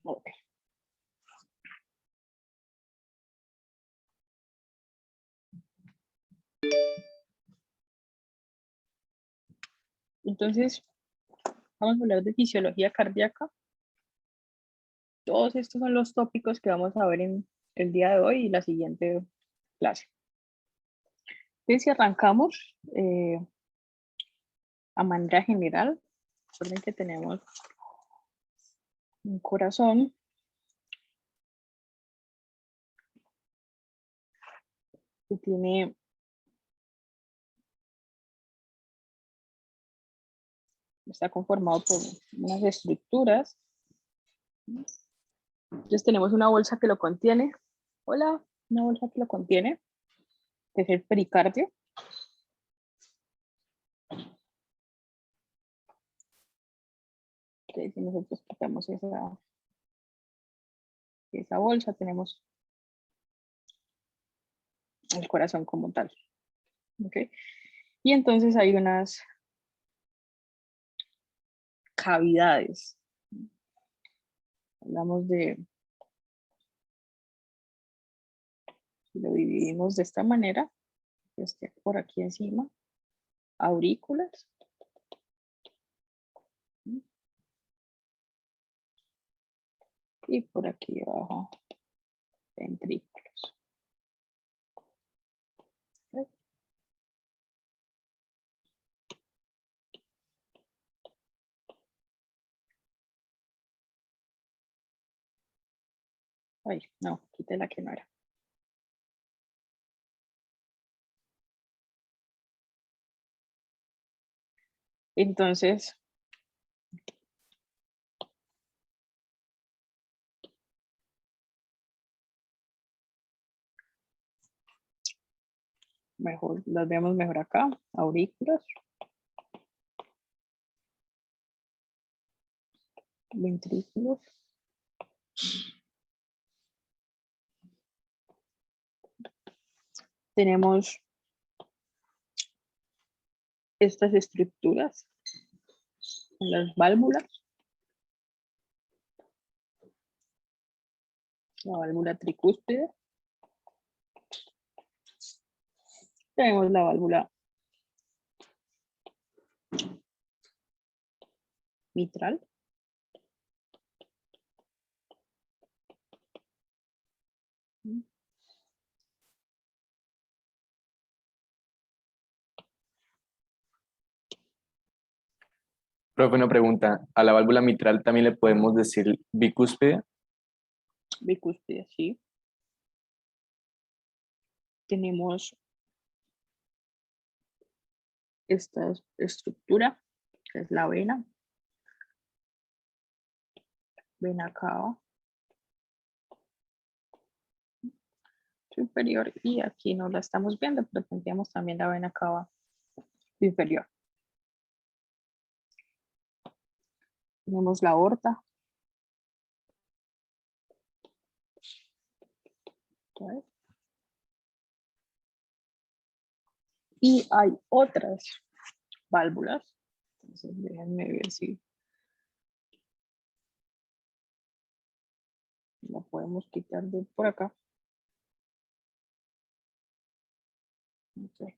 Ok. Entonces, vamos a hablar de fisiología cardíaca. Todos estos son los tópicos que vamos a ver en el día de hoy y la siguiente clase. Entonces, si arrancamos a manera general, recuerden que tenemos un corazón que está conformado por unas estructuras. Entonces tenemos una bolsa que lo contiene. Hola, una bolsa que lo contiene, que es el pericardio. Entonces, si nosotros quitamos esa bolsa, tenemos el corazón como tal. ¿Okay? Y entonces hay unas cavidades. Hablamos de, si lo dividimos de esta manera, que esté por aquí encima, aurículas. Y por aquí abajo, ventrículos. ¿Okay? Ay, no, quité la que no era. Entonces, mejor, las vemos mejor acá, aurículas, ventrículos. Tenemos estas estructuras, las válvulas, la válvula tricúspide. Tenemos la válvula mitral. Profe, una pregunta. ¿A la válvula mitral también le podemos decir bicúspide? Bicúspide, sí. Tenemos esta estructura, que es la vena cava superior, y aquí no la estamos viendo, pero tendríamos también la vena cava inferior. Tenemos la aorta. ¿Okay? Y hay otras válvulas. Entonces, déjenme ver si la podemos quitar de por acá. Okay.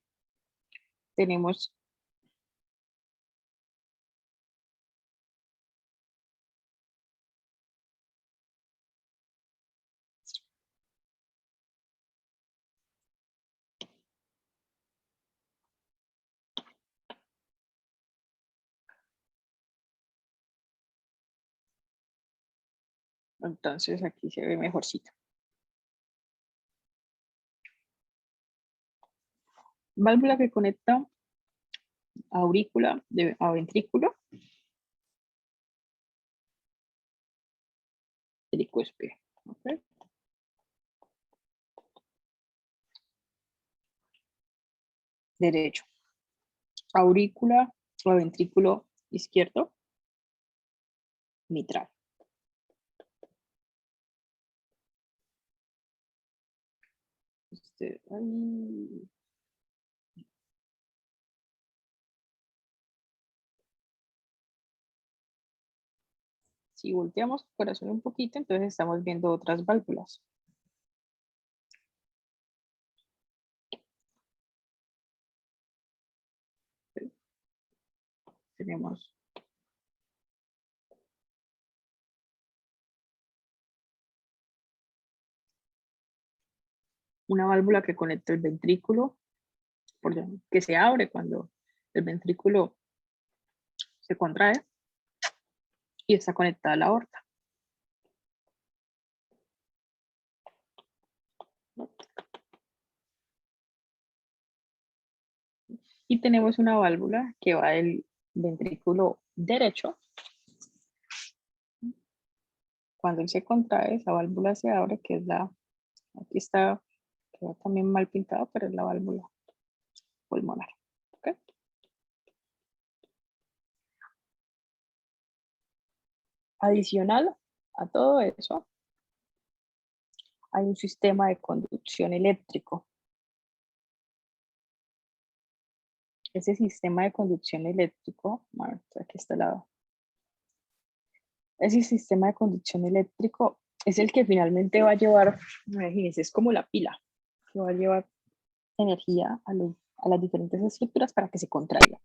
Tenemos entonces aquí se ve mejorcito. Válvula que conecta aurícula a ventrículo. Tricúspide. Okay. Derecho. Aurícula o ventrículo izquierdo. Mitral. Ahí. Si volteamos el corazón un poquito, entonces estamos viendo otras válvulas. Tenemos una válvula que conecta el ventrículo, que se abre cuando el ventrículo se contrae y está conectada a la aorta. Y tenemos una válvula que va del ventrículo derecho. Cuando él se contrae, esa válvula se abre, que es aquí está, quedó también mal pintado, pero es la válvula pulmonar. ¿Okay? Adicional a todo eso, hay un sistema de conducción eléctrico. Ese sistema de conducción eléctrico, bueno, aquí está el lado. Ese sistema de conducción eléctrico es el que finalmente va a llevar, imagínense, es como la pila, que va a llevar energía a las diferentes estructuras para que se contraigan.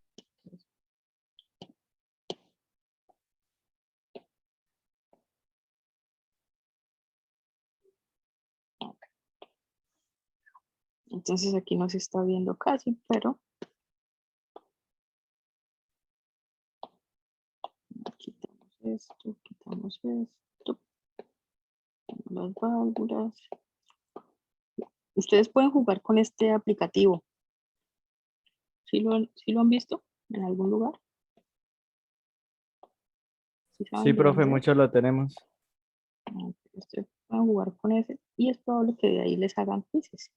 Entonces aquí no se está viendo casi, pero quitamos esto, quitamos esto, las válvulas. Ustedes pueden jugar con este aplicativo. ¿Sí lo han visto en algún lugar? ¿Sí Sí, saben de profe, dónde es? muchos lo tenemos. Ustedes pueden jugar con ese y es probable que de ahí les hagan quizzes.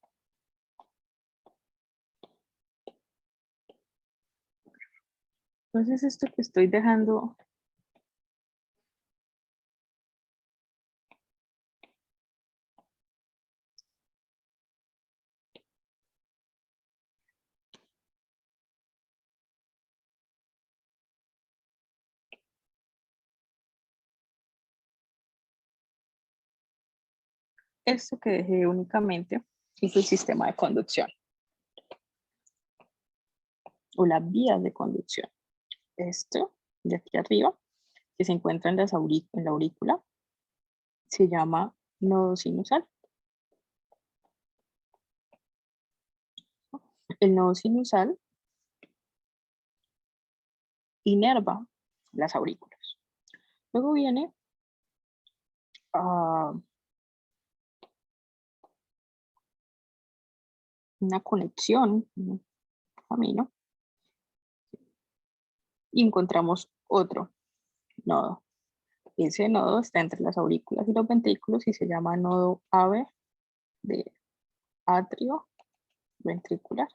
Entonces esto que estoy dejando esto que dejé únicamente es el sistema de conducción o las vías de conducción. Esto de aquí arriba, que se encuentra en la aurícula, se llama nodo sinusal. El nodo sinusal inerva las aurículas. Luego viene una conexión, un camino, y encontramos otro nodo. Ese nodo está entre las aurículas y los ventrículos y se llama nodo AVE de atrio ventricular.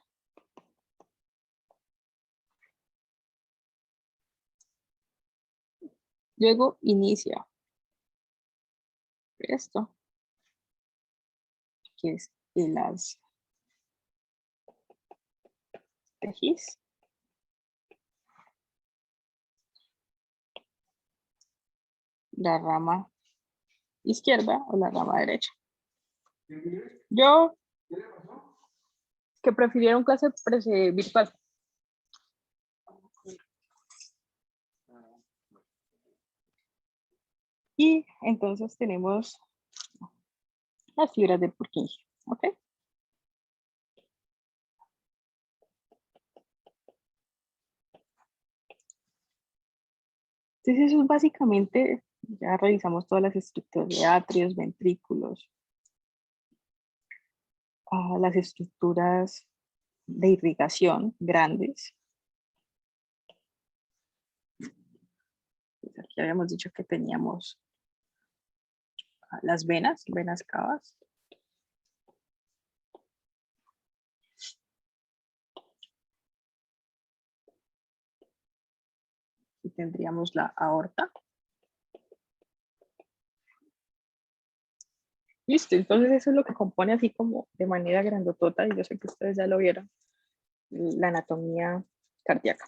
Luego inicia esto, que es el as tejis. La rama izquierda o la rama derecha. Yo que prefirieron clase virtual. Y entonces tenemos las fibras de Purkinje, ¿ok? Entonces eso es básicamente, ya revisamos todas las estructuras de atrios, ventrículos, las estructuras de irrigación grandes. Pues aquí habíamos dicho que teníamos las venas cavas. Y tendríamos la aorta. Listo, entonces eso es lo que compone así como de manera grandotota, y yo sé que ustedes ya lo vieron, la anatomía cardíaca.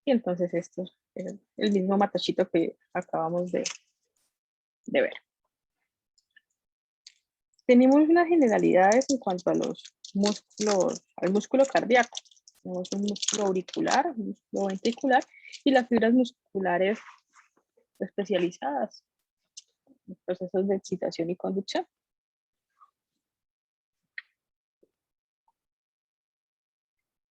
Y entonces esto es el mismo matachito que acabamos de ver. Tenemos unas generalidades en cuanto a los músculos, al músculo cardíaco. Tenemos un músculo auricular, un músculo ventricular y las fibras musculares especializadas en procesos de excitación y conducción.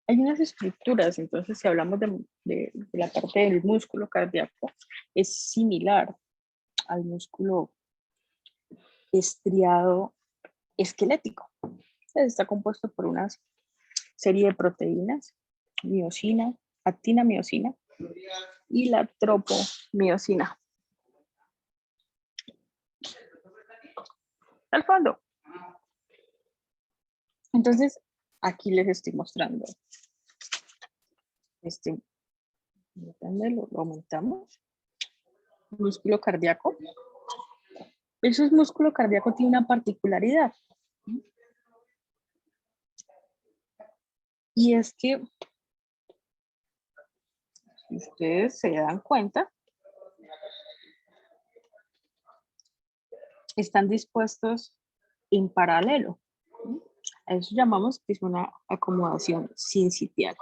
Hay unas estructuras, entonces si hablamos de la parte del músculo cardíaco, es similar al músculo estriado esquelético. Está compuesto por una serie de proteínas, miosina, actina, miosina y la tropomiosina. Al fondo. Entonces, aquí les estoy mostrando. Lo aumentamos. Músculo cardíaco. Eso es músculo cardíaco, tiene una particularidad. Y es que, si ustedes se dan cuenta, están dispuestos en paralelo. A eso llamamos que es una acomodación sincitial.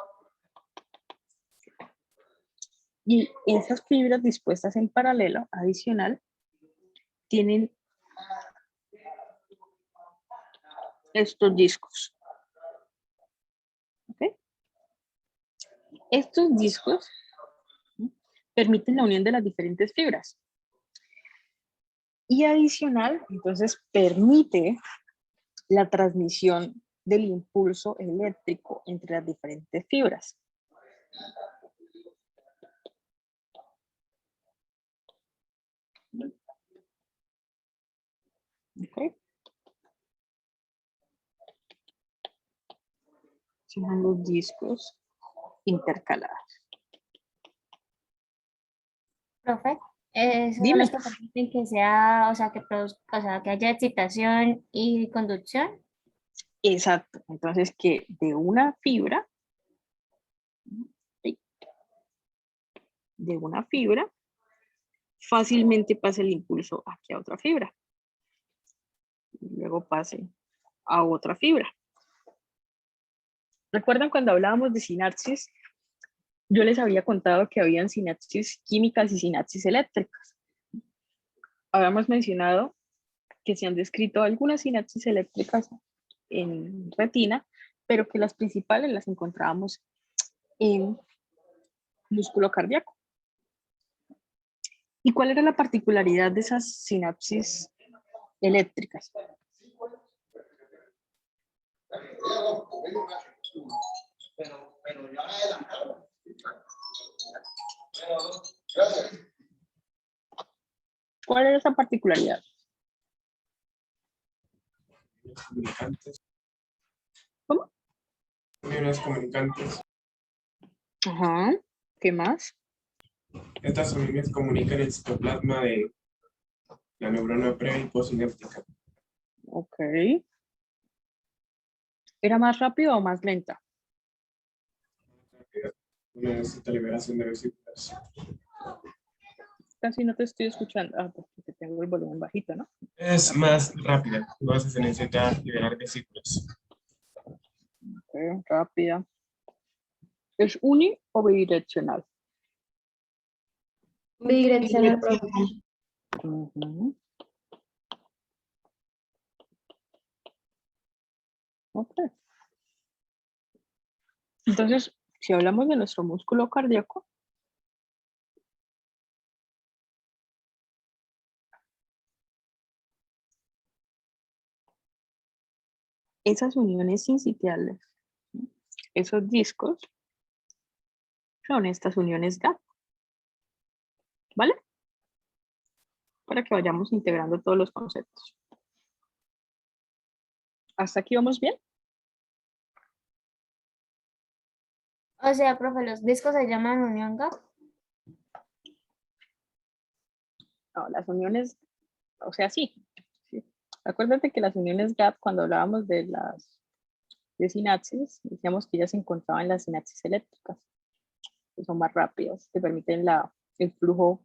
Y esas fibras dispuestas en paralelo, adicional, tienen estos discos. ¿Okay? Estos discos permiten la unión de las diferentes fibras. Y adicional, entonces, permite la transmisión del impulso eléctrico entre las diferentes fibras. Okay. Son los discos intercalados. Profe, esos son Dime. los que permiten que sea, o sea, que produzca, o sea, que haya excitación y conducción. Exacto. Entonces, que de una fibra, fácilmente pase el impulso hacia otra fibra. Y luego pase a otra fibra. ¿Recuerdan cuando hablábamos de sinapsis? Yo les había contado que habían sinapsis químicas y sinapsis eléctricas. Habíamos mencionado que se han descrito algunas sinapsis eléctricas en retina, pero que las principales las encontrábamos en músculo cardíaco. ¿Y cuál era la particularidad de esas sinapsis eléctricas? ¿Cuál era esa particularidad? Comunicantes. ¿Cómo? Uniones comunicantes. Ajá. ¿Qué más? Estas uniones comunican el citoplasma de la neurona pre y postsináptica. Ok. ¿Era más rápido o más lenta? Una necesita liberación de vesículas. Casi no te estoy escuchando. Ah, porque tengo el volumen bajito, ¿no? Es más rápida, entonces se necesita liberar vesículas. Ok, rápida. ¿Es uni o bidireccional? Bidireccional, profe. Uh-huh. Ok. Entonces, si hablamos de nuestro músculo cardíaco, esas uniones sincitiales, esos discos, son estas uniones GAP. ¿Vale? Para que vayamos integrando todos los conceptos. ¿Hasta aquí vamos bien? O sea, profe, los discos se llaman unión GAP. No, las uniones, o sea, sí. Acuérdate que las uniones GAP, cuando hablábamos de las sinapsis, decíamos que ellas se encontraban en las sinapsis eléctricas. que son más rápidas, que permiten el flujo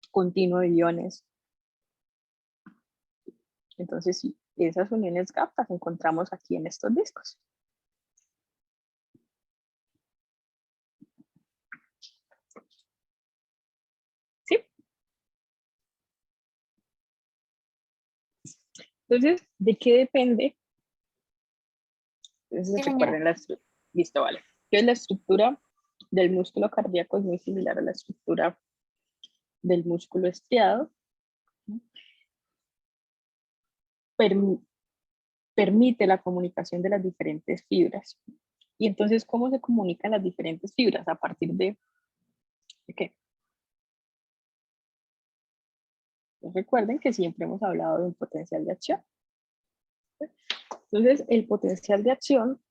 continuo de iones. Entonces, sí, esas uniones GAP las encontramos aquí en estos discos. ¿Sí? Entonces, ¿de qué depende? Entonces, Sí, señora. recuerden la estructura. Listo, vale. Entonces, la estructura del músculo cardíaco es muy similar a la estructura del músculo estriado. Permite la comunicación de las diferentes fibras. Y entonces, ¿cómo se comunican las diferentes fibras? ¿A partir de qué? Pues recuerden que siempre hemos hablado de un potencial de acción. Entonces, el potencial de acción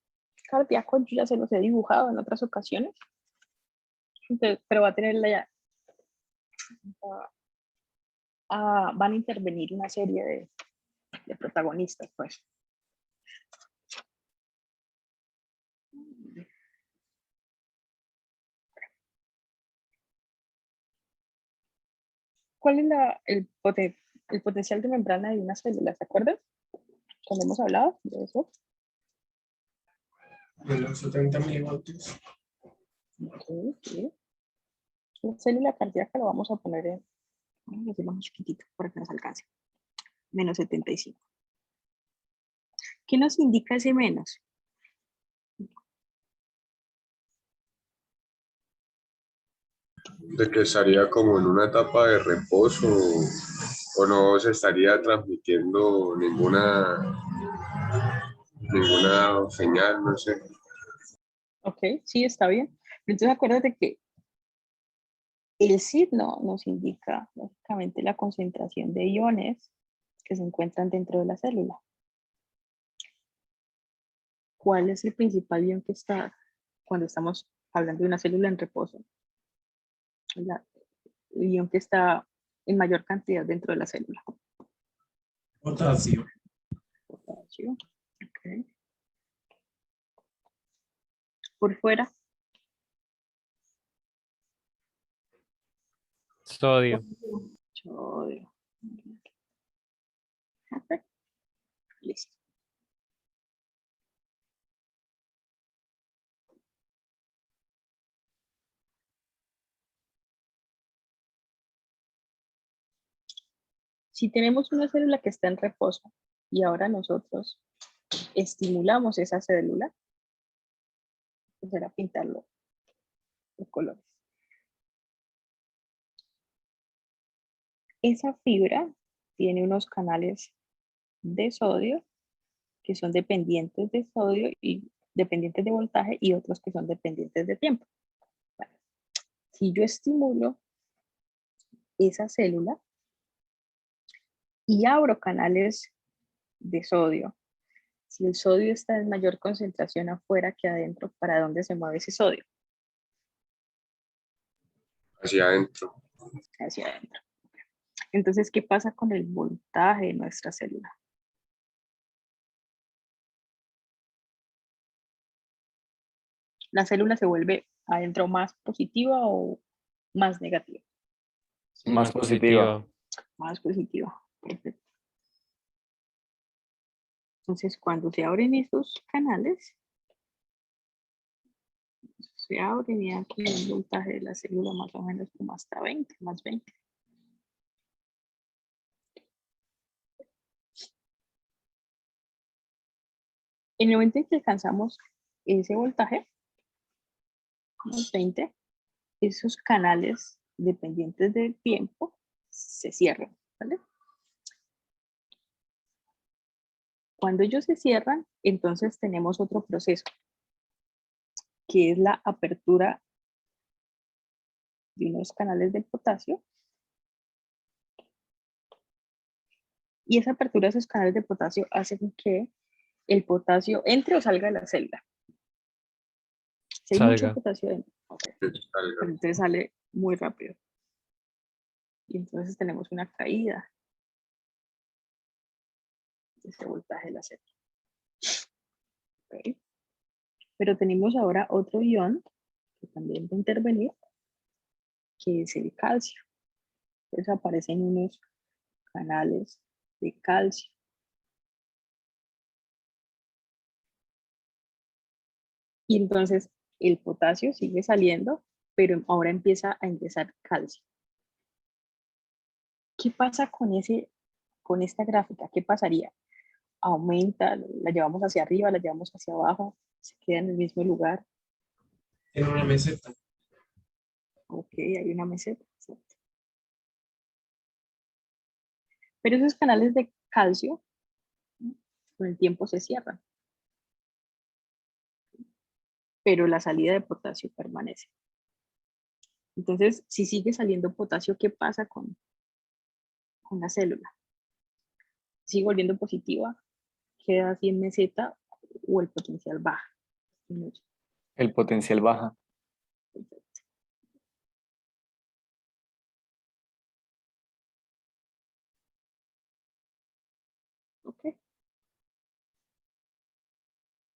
cardíaco yo ya se los he dibujado en otras ocasiones. Entonces, pero va a tener van a intervenir una serie de protagonistas, pues. ¿Cuál es el potencial de membrana de una célula? ¿Se acuerdan? Cuando hemos hablado de eso. De los 70 milivoltios. Sí. La célula cardíaca lo vamos a poner en, vamos a decirlo más chiquitito para que nos alcance. Menos 75. ¿Qué nos indica ese menos? De que estaría como en una etapa de reposo o no se estaría transmitiendo ninguna señal, no sé. Ok, sí, está bien. Entonces acuérdate que el signo nos indica básicamente la concentración de iones que se encuentran dentro de la célula. ¿Cuál es el principal ion que está cuando estamos hablando de una célula en reposo? El ion que está en mayor cantidad dentro de la célula. Potasio. Potasio. Okay. Por fuera. Sodio. Sodio. Okay. Listo. Si tenemos una célula que está en reposo y ahora nosotros estimulamos esa célula, pues será pintarlo de colores. Esa fibra tiene unos canales de sodio que son dependientes de sodio y dependientes de voltaje y otros que son dependientes de tiempo. Bueno, si yo estimulo esa célula y abro canales de sodio, si el sodio está en mayor concentración afuera que adentro, ¿para dónde se mueve ese sodio? Hacia adentro. Hacia adentro. Entonces, ¿qué pasa con el voltaje de nuestra célula? ¿La célula se vuelve adentro más positiva o más negativa? Más positiva. Más positiva. Perfecto. Entonces, cuando se abren esos canales, se abren y aquí el voltaje de la célula más o menos como hasta 20, más 20. En el momento en que alcanzamos ese voltaje, unos 20, esos canales dependientes del tiempo se cierran, ¿vale? Cuando ellos se cierran, entonces tenemos otro proceso, que es la apertura de unos canales de potasio. Y esa apertura de esos canales de potasio hace que el potasio entre o salga de la célula. Si hay mucho Salga. potasio dentro, okay, pero entonces sale muy rápido. Y entonces tenemos una caída de ese voltaje de la célula. Okay. Pero tenemos ahora otro ion que también va a intervenir, que es el calcio. Entonces aparecen unos canales de calcio. Y entonces el potasio sigue saliendo, pero ahora empieza a ingresar calcio. ¿Qué pasa con esta gráfica? ¿Qué pasaría? ¿Aumenta? ¿La llevamos hacia arriba? ¿La llevamos hacia abajo? ¿Se queda en el mismo lugar? En una meseta. Ok, hay una meseta. Exacto. Pero esos canales de calcio con el tiempo se cierran, pero la salida de potasio permanece. Entonces, si sigue saliendo potasio, ¿qué pasa con la célula? ¿Sigue volviendo positiva? ¿Queda así en meseta o el potencial baja? El potencial baja. Ok.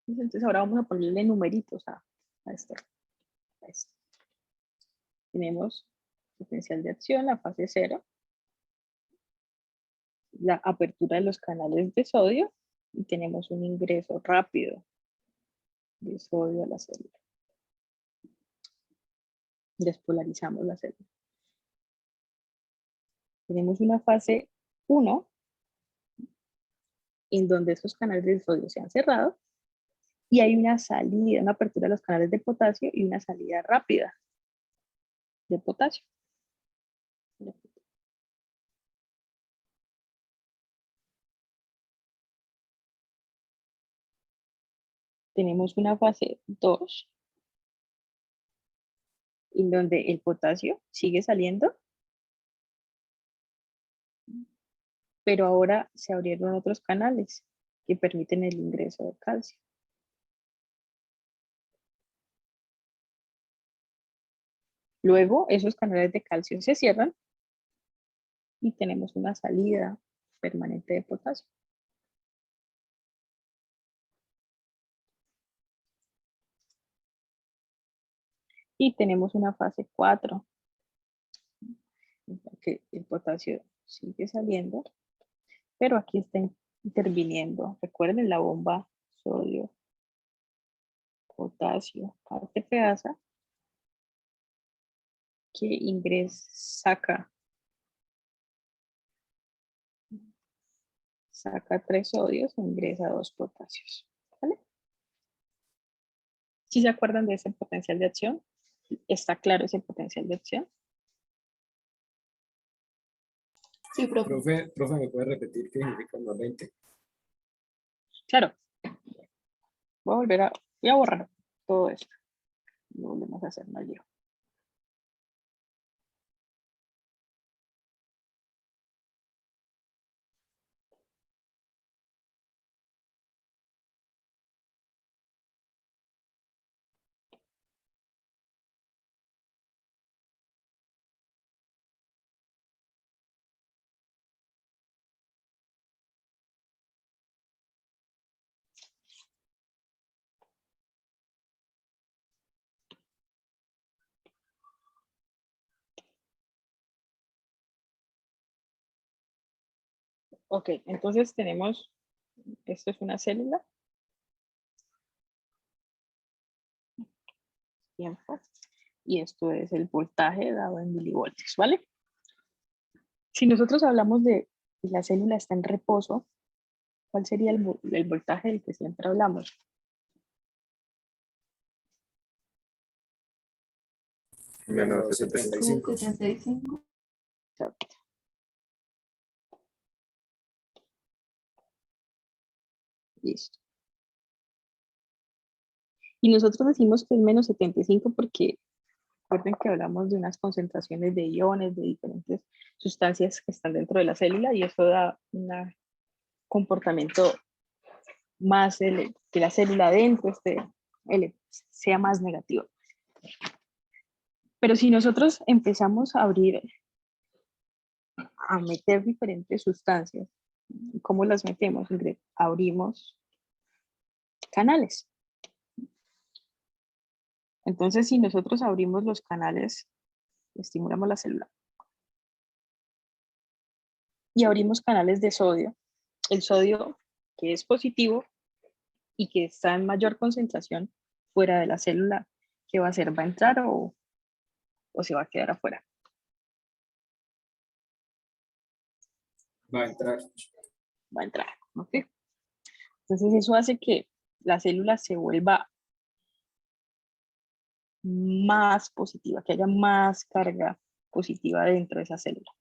Entonces ahora vamos a ponerle numeritos a esto. A esto. Tenemos potencial de acción, la fase 0, la apertura de los canales de sodio y tenemos un ingreso rápido de sodio a la célula. Despolarizamos la célula. Tenemos una fase 1 en donde esos canales de sodio se han cerrado y hay una salida, una apertura de los canales de potasio y una salida rápida de potasio. Tenemos una fase 2 en donde el potasio sigue saliendo, pero ahora se abrieron otros canales que permiten el ingreso de calcio. Luego, esos canales de calcio se cierran y tenemos una salida permanente de potasio. Y tenemos una fase 4, en la que el potasio sigue saliendo, pero aquí está interviniendo. Recuerden la bomba sodio, potasio, ATPasa, que saca 3 sodios e ingresa 2 potasios. ¿Vale? Si se acuerdan de ese potencial de acción, ¿está claro ese potencial de acción? Sí, profe. Profe, ¿me puede repetir qué significa nuevamente? Claro. Voy a borrar todo esto. Lo volvemos a hacer, no lío. Ok, entonces tenemos, esto es una célula. Tiempo. Y esto es el voltaje dado en milivoltios, ¿vale? Si nosotros hablamos de que la célula está en reposo, ¿cuál sería el voltaje del que siempre hablamos? Menos 75. 75. Exacto. Listo. Y nosotros decimos que es menos 75 porque recuerden que hablamos de unas concentraciones de iones, de diferentes sustancias que están dentro de la célula y eso da un comportamiento más que la célula dentro sea más negativo. Pero si nosotros empezamos a abrir, a meter diferentes sustancias, ¿cómo las metemos? Abrimos canales. Entonces, si nosotros abrimos los canales, estimulamos la célula y abrimos canales de sodio, el sodio que es positivo y que está en mayor concentración fuera de la célula, ¿qué va a hacer? ¿Va a entrar o se va a quedar afuera? Va a entrar. Va a entrar, ¿ok? Entonces eso hace que la célula se vuelva más positiva, que haya más carga positiva dentro de esa célula.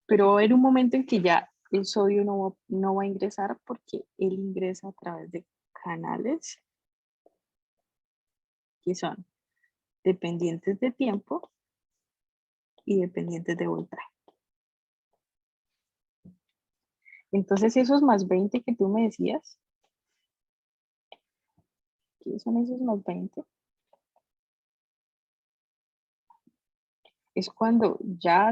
Pero va a haber un momento en que ya el sodio no va a ingresar porque él ingresa a través de canales que son dependientes de tiempo y dependientes de voltaje. Entonces esos más 20 que tú me decías, ¿qué son esos más 20? Es cuando ya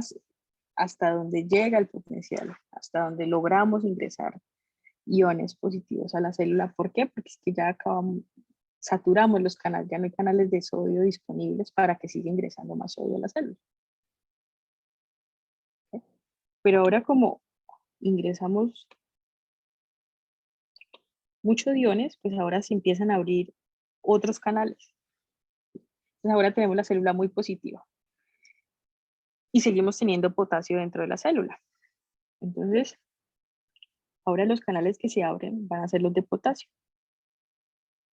hasta donde llega el potencial, hasta donde logramos ingresar iones positivos a la célula. ¿Por qué? Porque es que ya saturamos los canales, ya no hay canales de sodio disponibles para que siga ingresando más sodio a la célula. ¿Ok? Pero ahora como ingresamos muchos iones, pues ahora se empiezan a abrir otros canales. Entonces ahora tenemos la célula muy positiva. Y seguimos teniendo potasio dentro de la célula. Entonces, ahora los canales que se abren van a ser los de potasio.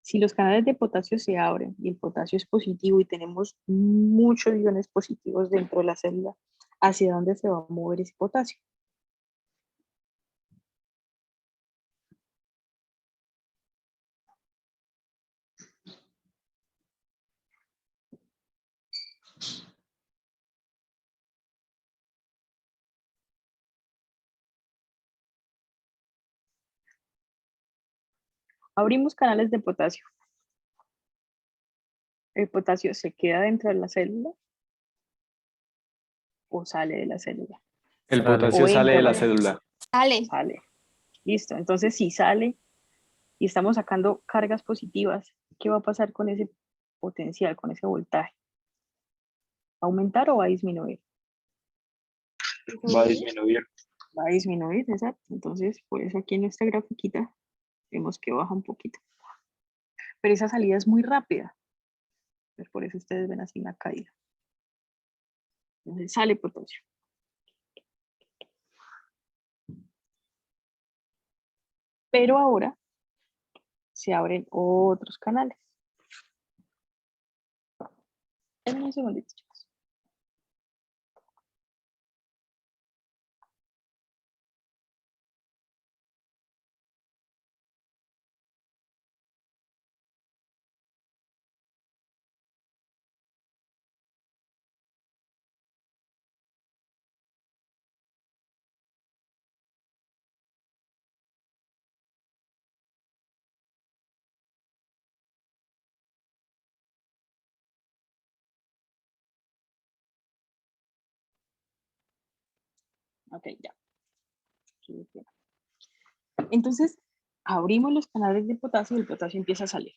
Si los canales de potasio se abren y el potasio es positivo y tenemos muchos iones positivos dentro de la célula, ¿hacia dónde se va a mover ese potasio? Abrimos canales de potasio. ¿El potasio se queda dentro de la célula o sale de la célula? El Sale. potasio O sale entra de la por- célula. Sale. Listo. Entonces, si sale y estamos sacando cargas positivas, ¿qué va a pasar con ese potencial, con ese voltaje? ¿Va a aumentar o va a disminuir? Va a disminuir. Va a disminuir, exacto. Entonces, por eso aquí en esta grafiquita vemos que baja un poquito. Pero esa salida es muy rápida. Pues por eso ustedes ven así una caída. Entonces sale potasio. Pero ahora se abren otros canales. En un segundito, chicos. Ok, ya. Entonces, abrimos los canales de potasio y el potasio empieza a salir.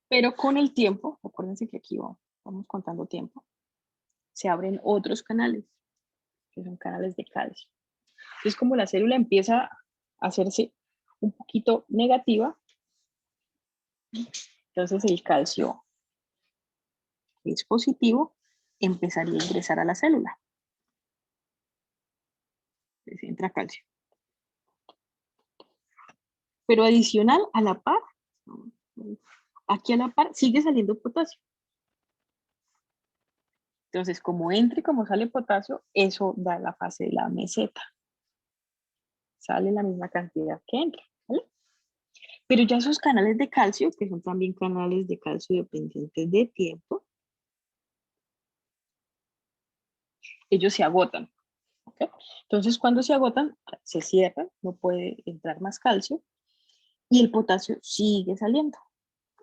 Pero con el tiempo, acuérdense que aquí vamos contando tiempo, se abren otros canales, que son canales de calcio. Entonces, como la célula empieza a hacerse un poquito negativa, entonces el calcio, que es positivo, empezaría a ingresar a la célula. Entonces entra calcio. Pero adicional, a la par, aquí a la par sigue saliendo potasio. Entonces, como entra y como sale potasio, eso da la fase de la meseta. Sale la misma cantidad que entra, ¿vale? Pero ya esos canales de calcio, que son también canales de calcio dependientes de tiempo, ellos se agotan. ¿Okay? Entonces, cuando se agotan, se cierran, no puede entrar más calcio y el potasio sigue saliendo.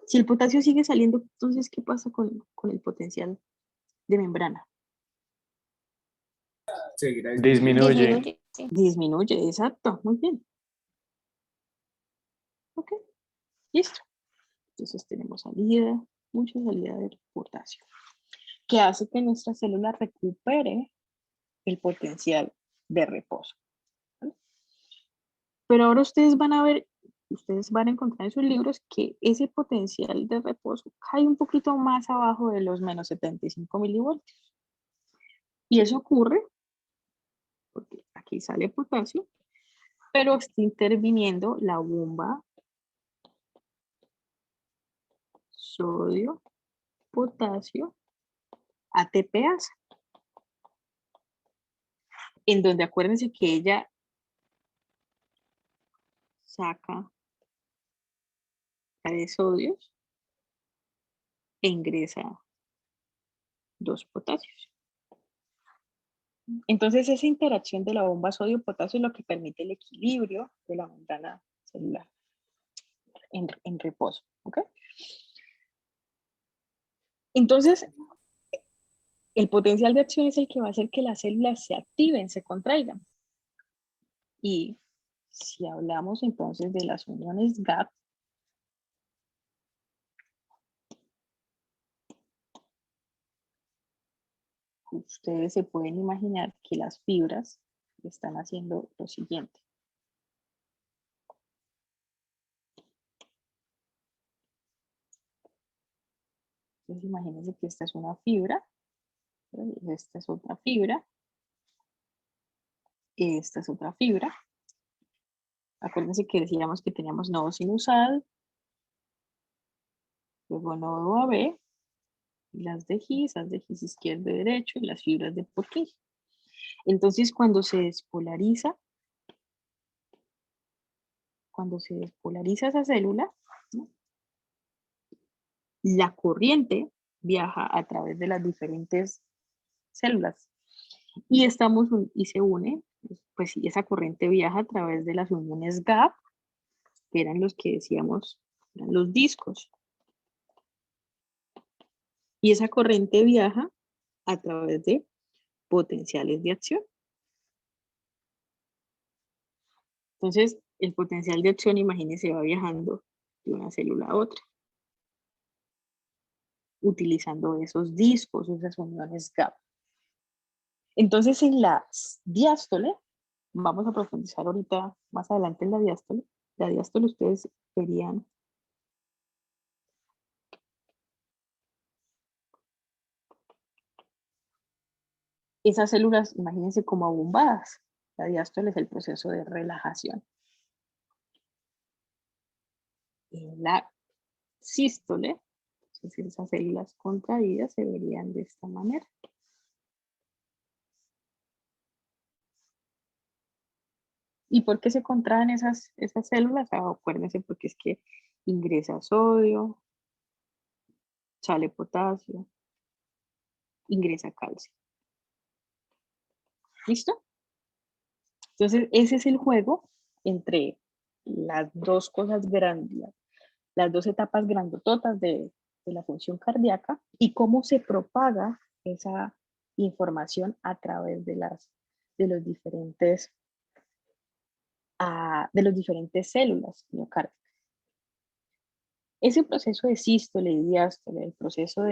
Si el potasio sigue saliendo, entonces, ¿qué pasa con el potencial de membrana? Seguirá Disminuye. Disminuye. Disminuye, exacto, muy bien. Ok, listo. Entonces tenemos salida, mucha salida de potasio, que hace que nuestra célula recupere el potencial de reposo. ¿Vale? Pero ahora ustedes van a ver, ustedes van a encontrar en sus libros que ese potencial de reposo cae un poquito más abajo de los menos 75 milivoltios. Y eso ocurre porque aquí sale potasio, pero está interviniendo la bomba sodio, potasio, ATPase, en donde acuérdense que ella saca de sodios e ingresa 2 potasios. Entonces esa interacción de la bomba sodio-potasio es lo que permite el equilibrio de la membrana celular en reposo. ¿Okay? Entonces, el potencial de acción es el que va a hacer que las células se activen, se contraigan. Y si hablamos entonces de las uniones GAP, ustedes se pueden imaginar que las fibras están haciendo lo siguiente. Entonces imagínense que esta es una fibra, esta es otra fibra, esta es otra fibra. Acuérdense que decíamos que teníamos nodo sinusal, luego nodo AB, y las de His izquierdo y derecho, y las fibras de Purkinje. Entonces cuando se despolariza esa célula, ¿no? La corriente viaja a través de las diferentes células y se une, pues esa corriente viaja a través de las uniones GAP, que eran los que decíamos, eran los discos. Y esa corriente viaja a través de potenciales de acción. Entonces, el potencial de acción, imagínense, va viajando de una célula a otra, utilizando esos discos, esas uniones GAP. Entonces, en la diástole, vamos a profundizar ahorita más adelante en la diástole. La diástole ustedes verían esas células, imagínense como abombadas. La diástole es el proceso de relajación. En la sístole, entonces esas células contraídas se verían de esta manera. ¿Y por qué se contraen esas células? Acuérdense, porque es que ingresa sodio, sale potasio, ingresa calcio. ¿Listo? Entonces, ese es el juego entre las dos cosas grandes, las dos etapas grandototas de la función cardíaca y cómo se propaga esa información a través de los diferentes células miocárdica. Ese proceso de sístole y diástole, el proceso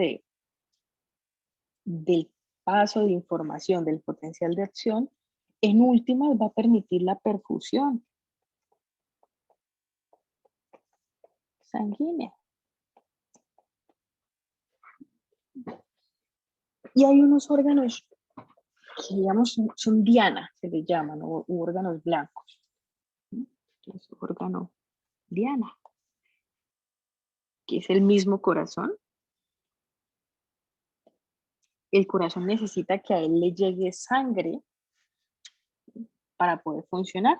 del paso de información del potencial de acción, en últimas va a permitir la perfusión sanguínea. Y hay unos órganos que digamos son diana, se les llaman, o órganos blancos. Es órgano diana, que es el mismo corazón. El corazón necesita que a él le llegue sangre para poder funcionar.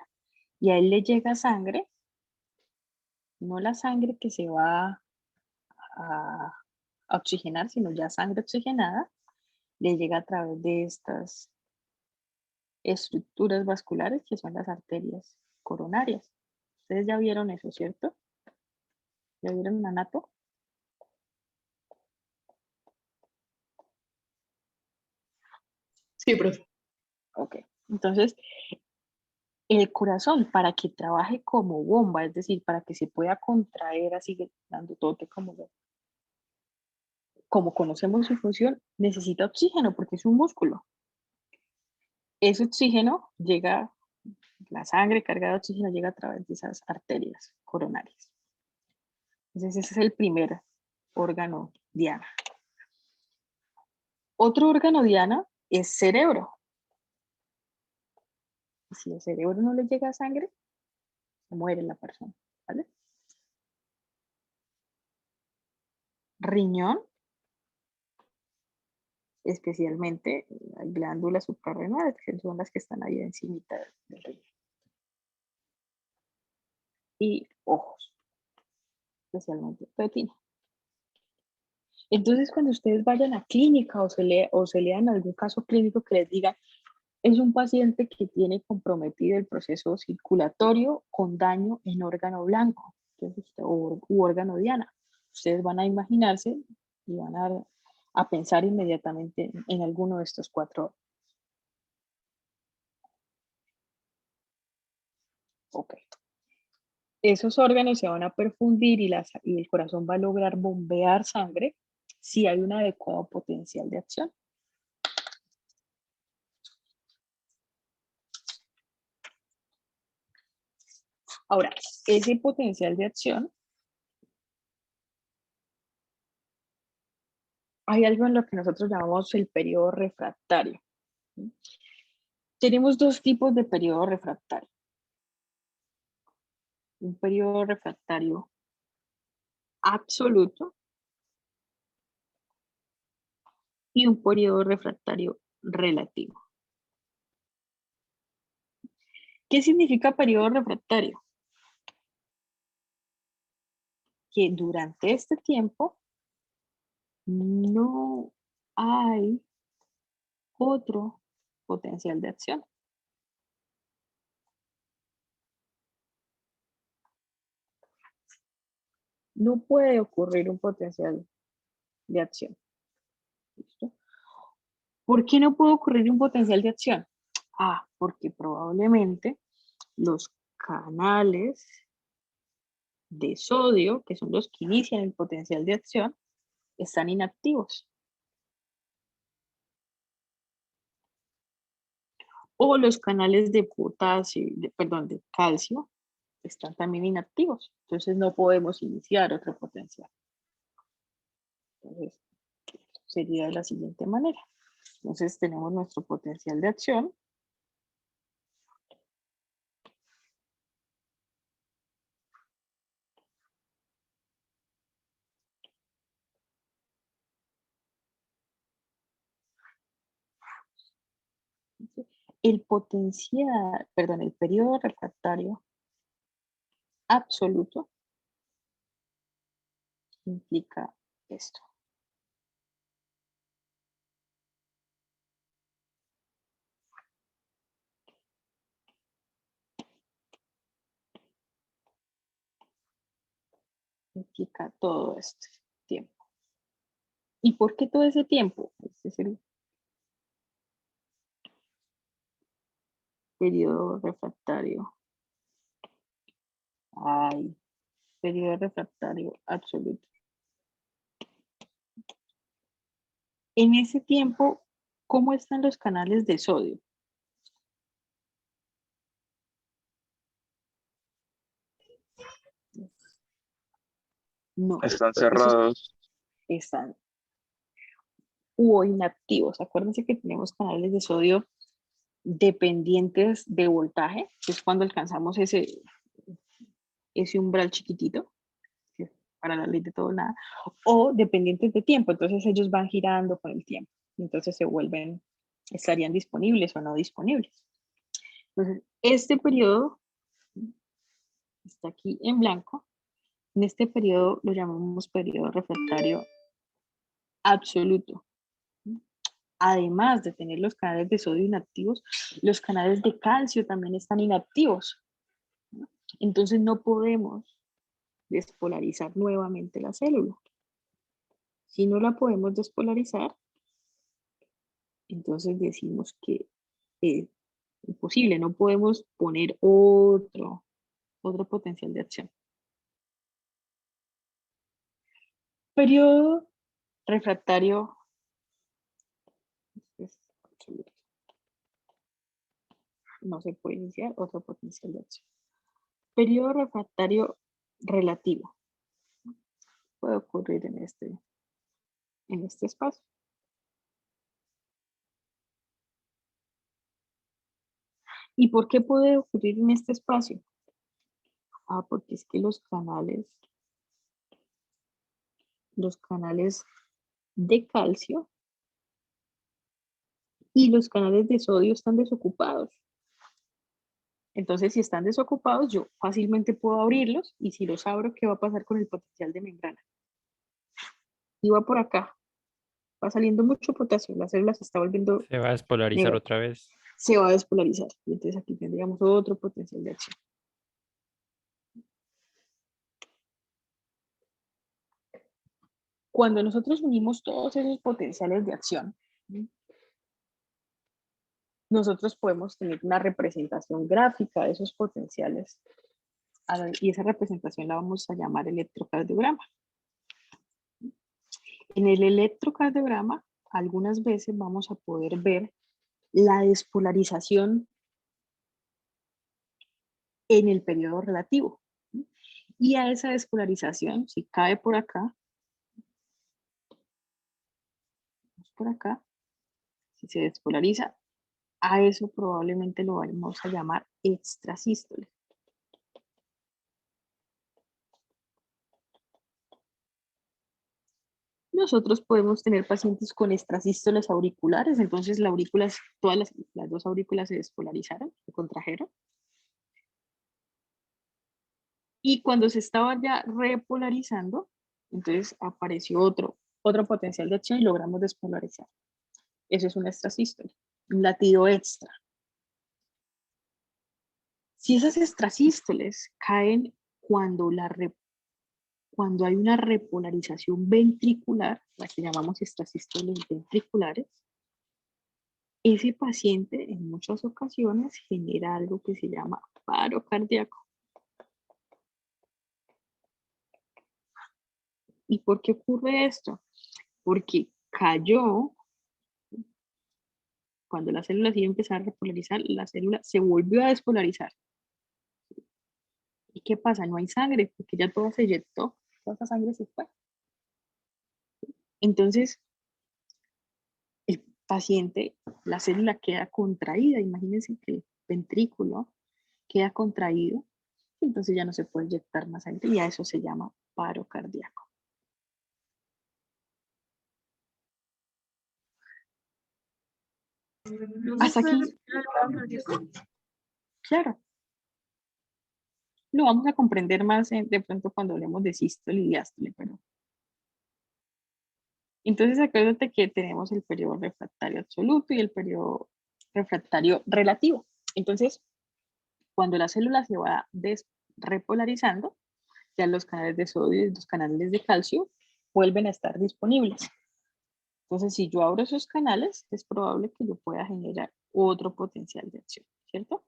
Y a él le llega sangre, no la sangre que se va a oxigenar, sino ya sangre oxigenada, le llega a través de estas estructuras vasculares que son las arterias coronarias. Ustedes ya vieron eso, ¿cierto? ¿Ya vieron Anato? Sí, profe. Ok, entonces El corazón, para que trabaje como bomba, es decir, para que se pueda contraer así, dando tote como conocemos su función, necesita oxígeno porque es un músculo. Ese oxígeno llega, la sangre cargada de oxígeno llega a través de esas arterias coronarias. Entonces ese es el primer órgano diana. Otro órgano diana es cerebro. Si al cerebro no le llega sangre, se muere la persona, ¿vale? Riñón, especialmente las glándulas suprarrenales, que son las que están ahí encima del riñón. Y ojos, especialmente retina. Entonces, cuando ustedes vayan a clínica o se lean algún caso clínico que les diga, es un paciente que tiene comprometido el proceso circulatorio con daño en órgano blanco, entonces, u órgano diana. Ustedes van a imaginarse y van a pensar inmediatamente en alguno de estos 4. Ok. Esos órganos se van a perfundir y el corazón va a lograr bombear sangre si hay un adecuado potencial de acción. Ahora, ese potencial de acción, hay algo en lo que nosotros llamamos el periodo refractario. Tenemos 2 tipos de periodo refractario. Un periodo refractario absoluto y un periodo refractario relativo. ¿Qué significa periodo refractario? Que durante este tiempo no hay otro potencial de acción. No puede ocurrir un potencial de acción. ¿Listo? ¿Por qué no puede ocurrir un potencial de acción? Porque probablemente los canales de sodio, que son los que inician el potencial de acción, están inactivos. O los canales de potasio, de calcio, están también inactivos. Entonces no podemos iniciar otro potencial. Entonces, sería de la siguiente manera. Entonces tenemos nuestro potencial de acción. El periodo refractario absoluto implica esto. Implica todo este tiempo. ¿Y por qué todo ese tiempo? Este es el periodo refractario. Periodo refractario absoluto. En ese tiempo, ¿cómo están los canales de sodio? No. Están cerrados. Están o inactivos. Acuérdense que tenemos canales de sodio dependientes de voltaje, que es cuando alcanzamos ese umbral chiquitito, que es para la ley de todo o nada, o dependientes de tiempo, entonces ellos van girando con el tiempo, entonces estarían disponibles o no disponibles. Entonces, este periodo está aquí en blanco. En este periodo lo llamamos periodo refractario absoluto. Además de tener los canales de sodio inactivos, los canales de calcio también están inactivos. Entonces no podemos despolarizar nuevamente la célula. Si no la podemos despolarizar, entonces decimos que Imposible, no podemos poner otro potencial de acción. Periodo refractario es absoluto. No se puede iniciar otro potencial de acción. Periodo refractario relativo. Puede ocurrir en este espacio. ¿Y por qué puede ocurrir en este espacio? Porque es que los canales de calcio y los canales de sodio están desocupados. Entonces, si están desocupados, yo fácilmente puedo abrirlos, y si los abro, ¿qué va a pasar con el potencial de membrana? Y va por acá, va saliendo mucho potasio, la célula se está volviendo Se va a despolarizar negra, otra vez. se va a despolarizar. Y entonces aquí tendríamos otro potencial de acción. Cuando nosotros unimos todos esos potenciales de acción, nosotros podemos tener una representación gráfica de esos potenciales, y esa representación la vamos a llamar electrocardiograma. En el electrocardiograma, algunas veces vamos a poder ver la despolarización en el periodo relativo. Y a esa despolarización, si cae por acá, si se despolariza, a eso probablemente lo vamos a llamar extrasístole. Nosotros podemos tener pacientes con extrasístoles auriculares, entonces la aurícula, todas las dos aurículas se despolarizaron, se contrajeron. Y cuando se estaba ya repolarizando, entonces apareció otro potencial de acción y logramos despolarizar. Eso es un extrasístole, un latido extra. Si esas extrasístoles caen cuando hay una repolarización ventricular, la que llamamos extrasístoles ventriculares, ese paciente en muchas ocasiones genera algo que se llama paro cardíaco. ¿Y por qué ocurre esto? Porque cayó, cuando la célula se iba a empezar a repolarizar, la célula se volvió a despolarizar. ¿Y qué pasa? No hay sangre, porque ya todo se eyectó, toda esa sangre se fue. Entonces, el paciente, la célula queda contraída. Imagínense que el ventrículo queda contraído, entonces ya no se puede inyectar más sangre, y a eso se llama paro cardíaco. Hasta aquí. Claro. Lo vamos a comprender más de pronto cuando hablemos de sístole y diástole, pero... Entonces, acuérdate que tenemos el periodo refractario absoluto y el periodo refractario relativo. Entonces, cuando la célula se va repolarizando, ya los canales de sodio y los canales de calcio vuelven a estar disponibles. Entonces, si yo abro esos canales, es probable que yo pueda generar otro potencial de acción, ¿cierto?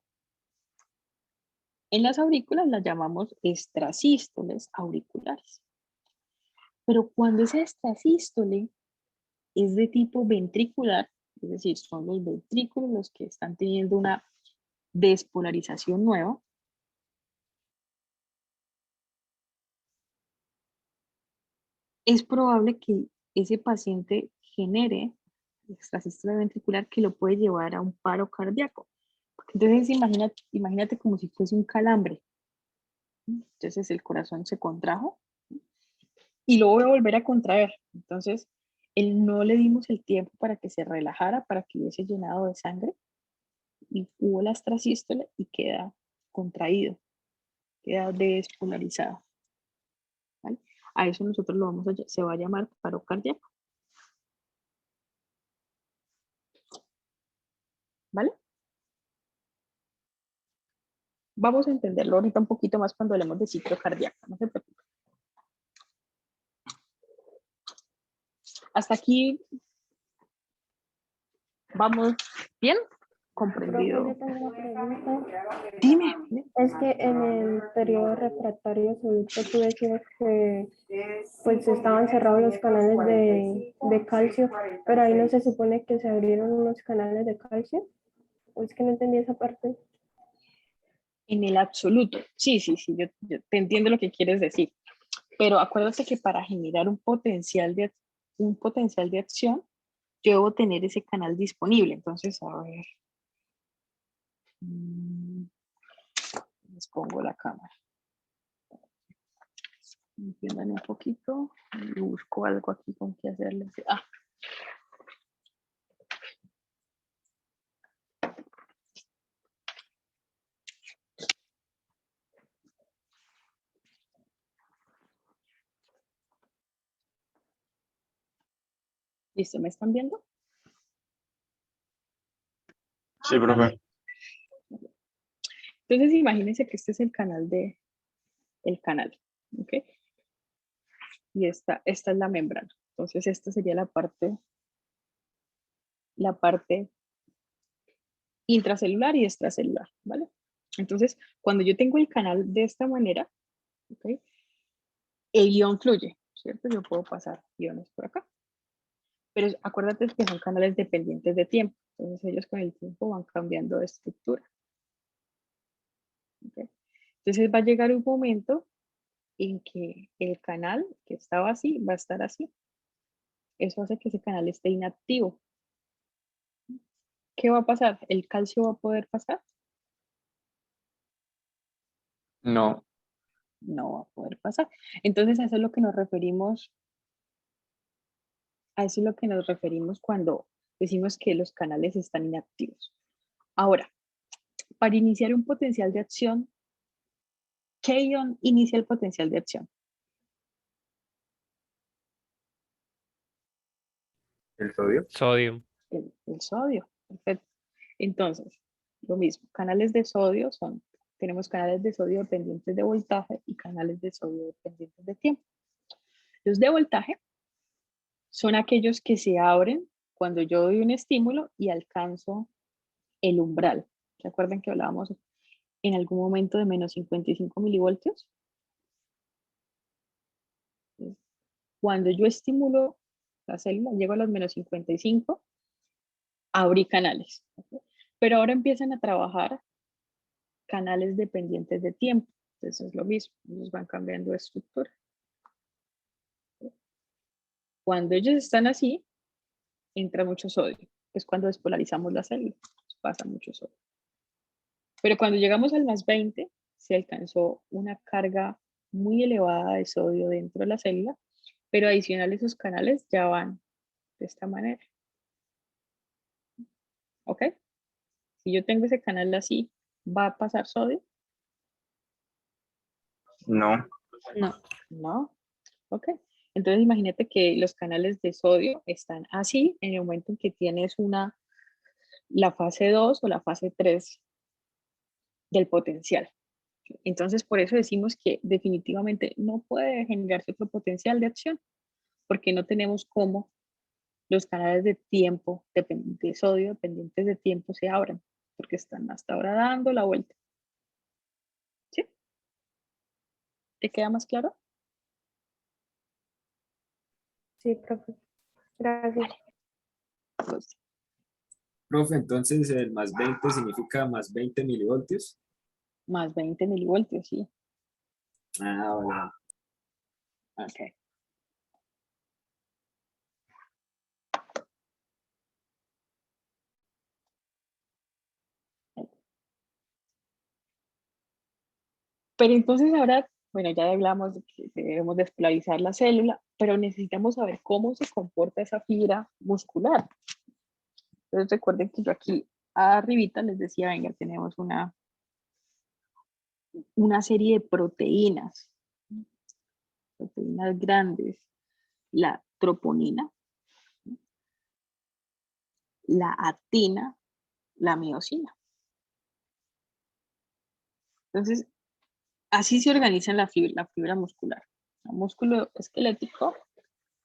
En las aurículas las llamamos extrasístoles auriculares. Pero cuando esa extrasístole es de tipo ventricular, es decir, son los ventrículos los que están teniendo una despolarización nueva, es probable que ese paciente genere extrasístole ventricular que lo puede llevar a un paro cardíaco. Entonces imagínate como si fuese un calambre. Entonces el corazón se contrajo y lo voy a volver a contraer. Entonces no le dimos el tiempo para que se relajara, para que hubiese llenado de sangre, y hubo la extrasístole y queda contraído, queda despolarizado. ¿Vale? A eso nosotros se va a llamar paro cardíaco. ¿Vale? Vamos a entenderlo ahorita un poquito más cuando hablemos de ciclo cardíaco, no se preocupen. Hasta aquí vamos bien. comprendido. Yo tengo una pregunta. Dime. Es que en el periodo refractario absoluto tú decías que pues estaban cerrados los canales de calcio, pero ahí no se supone que se abrieron unos canales de calcio. ¿O es que no entendí esa parte? En el absoluto. Sí, yo te entiendo lo que quieres decir. Pero acuérdate que para generar un potencial de acción, yo debo tener ese canal disponible. Entonces, a ver. Les pongo la cámara. Entiendan un poquito. Y busco algo aquí con que hacerles. ¿Listo? ¿Me están viendo? Sí, profe. Entonces, imagínense que este es el canal ¿ok? Y esta es la membrana. Entonces, esta sería la parte intracelular y extracelular, ¿vale? Entonces, cuando yo tengo el canal de esta manera, ¿ok? El ion fluye, ¿cierto? Yo puedo pasar iones por acá. Pero acuérdate que son canales dependientes de tiempo. Entonces, ellos con el tiempo van cambiando de estructura. ¿Ok? Entonces, va a llegar un momento en que el canal que estaba así va a estar así. Eso hace que ese canal esté inactivo. ¿Qué va a pasar? ¿El calcio va a poder pasar? No. No va a poder pasar. Entonces, a eso es lo que nos referimos. A eso es lo que nos referimos cuando decimos que los canales están inactivos. Ahora, para iniciar un potencial de acción, ¿qué ion inicia el potencial de acción? ¿El sodio? Sodio. El sodio. Perfecto. Entonces, lo mismo, canales de sodio tenemos canales de sodio dependientes de voltaje y canales de sodio dependientes de tiempo. Los de voltaje son aquellos que se abren cuando yo doy un estímulo y alcanzo el umbral. ¿Se acuerdan que hablábamos en algún momento de menos 55 milivoltios? Cuando yo estimulo la célula, llego a los menos 55, abrí canales. ¿Okay? Pero ahora empiezan a trabajar canales dependientes de tiempo. Entonces es lo mismo, ellos van cambiando de estructura. Cuando ellos están así, entra mucho sodio, que es cuando despolarizamos la célula, pasa mucho sodio. Pero cuando llegamos al más 20, se alcanzó una carga muy elevada de sodio dentro de la célula, pero adicional esos canales ya van de esta manera. ¿Ok? Si yo tengo ese canal así, ¿va a pasar sodio? No. No. Ok. Entonces imagínate que los canales de sodio están así en el momento en que tienes la fase 2 o la fase 3 del potencial. Entonces por eso decimos que definitivamente no puede generarse otro potencial de acción, porque no tenemos cómo los canales de tiempo de sodio dependientes de tiempo se abran, porque están hasta ahora dando la vuelta. ¿Sí? ¿Te queda más claro? Sí, profe. Gracias. Pues, Profe, entonces el más 20 significa más 20 milivoltios. más 20 milivoltios, sí. Ah, bueno. Ok. Pero entonces ahora, bueno, ya hablamos de que debemos despolarizar la célula, pero necesitamos saber cómo se comporta esa fibra muscular. Entonces recuerden que yo aquí arribita les decía, venga, tenemos una serie de proteínas grandes, la troponina, la actina, la miosina. Entonces, así se organiza la fibra muscular, el músculo esquelético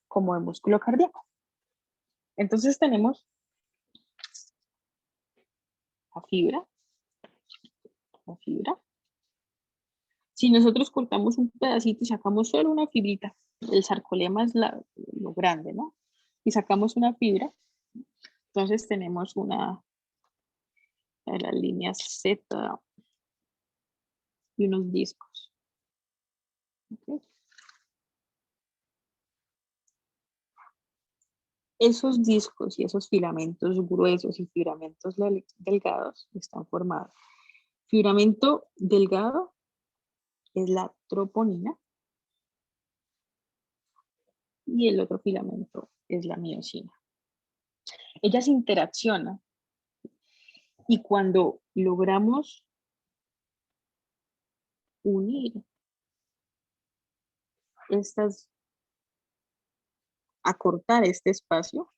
como el músculo cardíaco. Entonces tenemos la fibra. La fibra. Si nosotros cortamos un pedacito y sacamos solo una fibrita, el sarcolema es lo grande, ¿no? Y sacamos una fibra, entonces tenemos la línea Z y unos discos. ¿Okay? Esos discos y esos filamentos gruesos y filamentos delgados están formados. Filamento delgado es la troponina y el otro filamento es la miosina. Ellas interaccionan y cuando logramos unir acortar este espacio,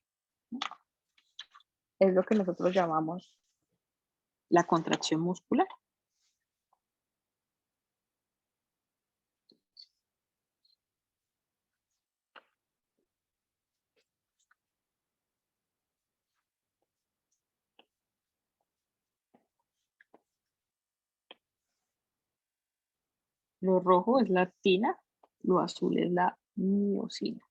es lo que nosotros llamamos la contracción muscular. Lo rojo es la actina, lo azul es la miosina.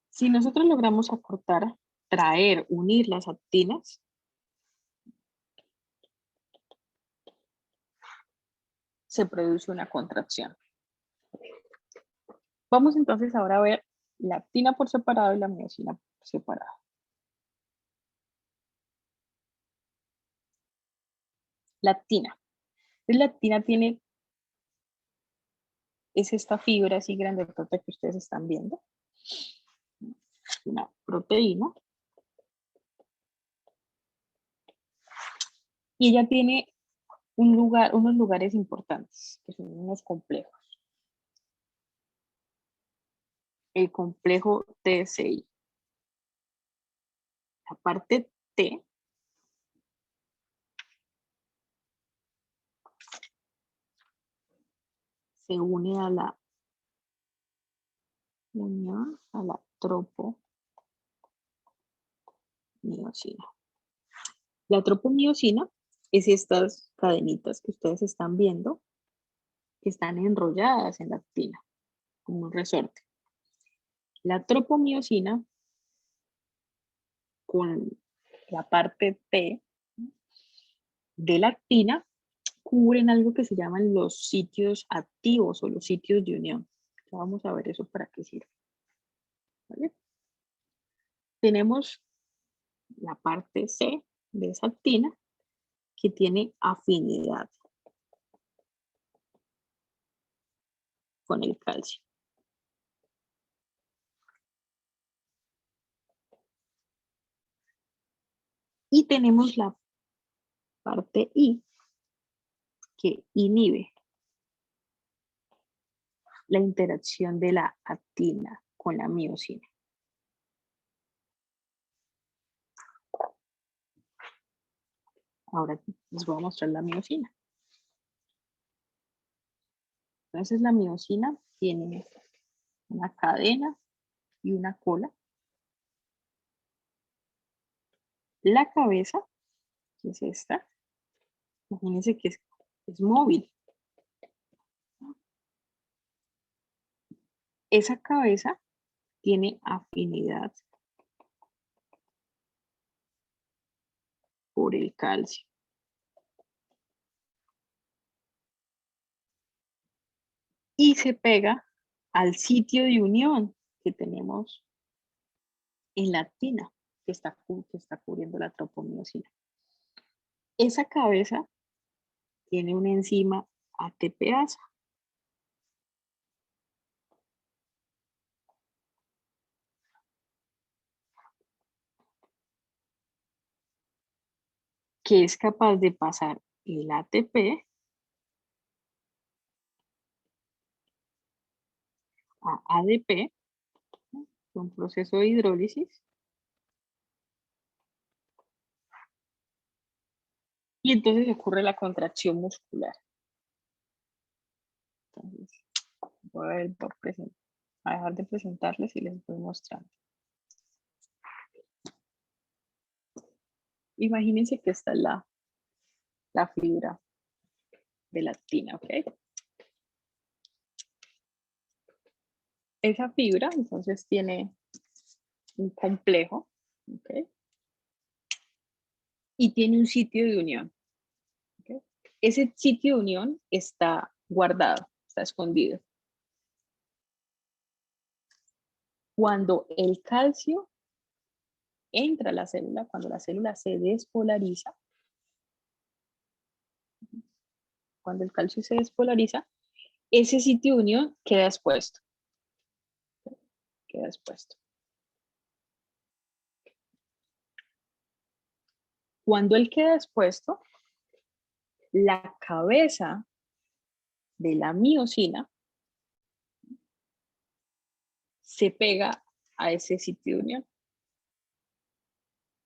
Si nosotros logramos acortar, traer, unir las actinas, se produce una contracción. Vamos entonces ahora a ver la actina por separado y la miosina por separado. La actina. La actina es esta fibra así grandotota que ustedes están viendo. Una proteína. Y ella tiene unos lugares importantes, que son unos complejos. El complejo TSI. La parte T se une a la unión a la tropomiosina. La tropomiosina es estas cadenitas que ustedes están viendo, que están enrolladas en la actina, como un resorte. La tropomiosina con la parte T de la actina cubren algo que se llaman los sitios activos o los sitios de unión. Ya vamos a ver eso para qué sirve. ¿Vale? Tenemos la parte C de esa actina que tiene afinidad con el calcio. Y tenemos la parte I que inhibe la interacción de la actina con la miosina. Ahora les voy a mostrar la miosina. Entonces la miosina tiene una cadena y una cola. La cabeza, que es esta, imagínense que es móvil. Esa cabeza tiene afinidad por el calcio. Y se pega al sitio de unión que tenemos en la actina, que está cubriendo la tropomiosina. Esa cabeza tiene una enzima ATPasa. Que es capaz de pasar el ATP a ADP, un proceso de hidrólisis, Y entonces ocurre la contracción muscular. Entonces, voy a dejar de presentarles y les voy mostrando. Imagínense que esta es la fibra de la actina, ¿ok? Esa fibra entonces tiene un complejo, ¿ok? Y tiene un sitio de unión, ¿ok? Ese sitio de unión está guardado, está escondido. Cuando el calcio entra a la célula, cuando la célula se despolariza, cuando el calcio se despolariza, ese sitio de unión queda expuesto. Queda expuesto. Cuando él queda expuesto, la cabeza de la miosina se pega a ese sitio de unión.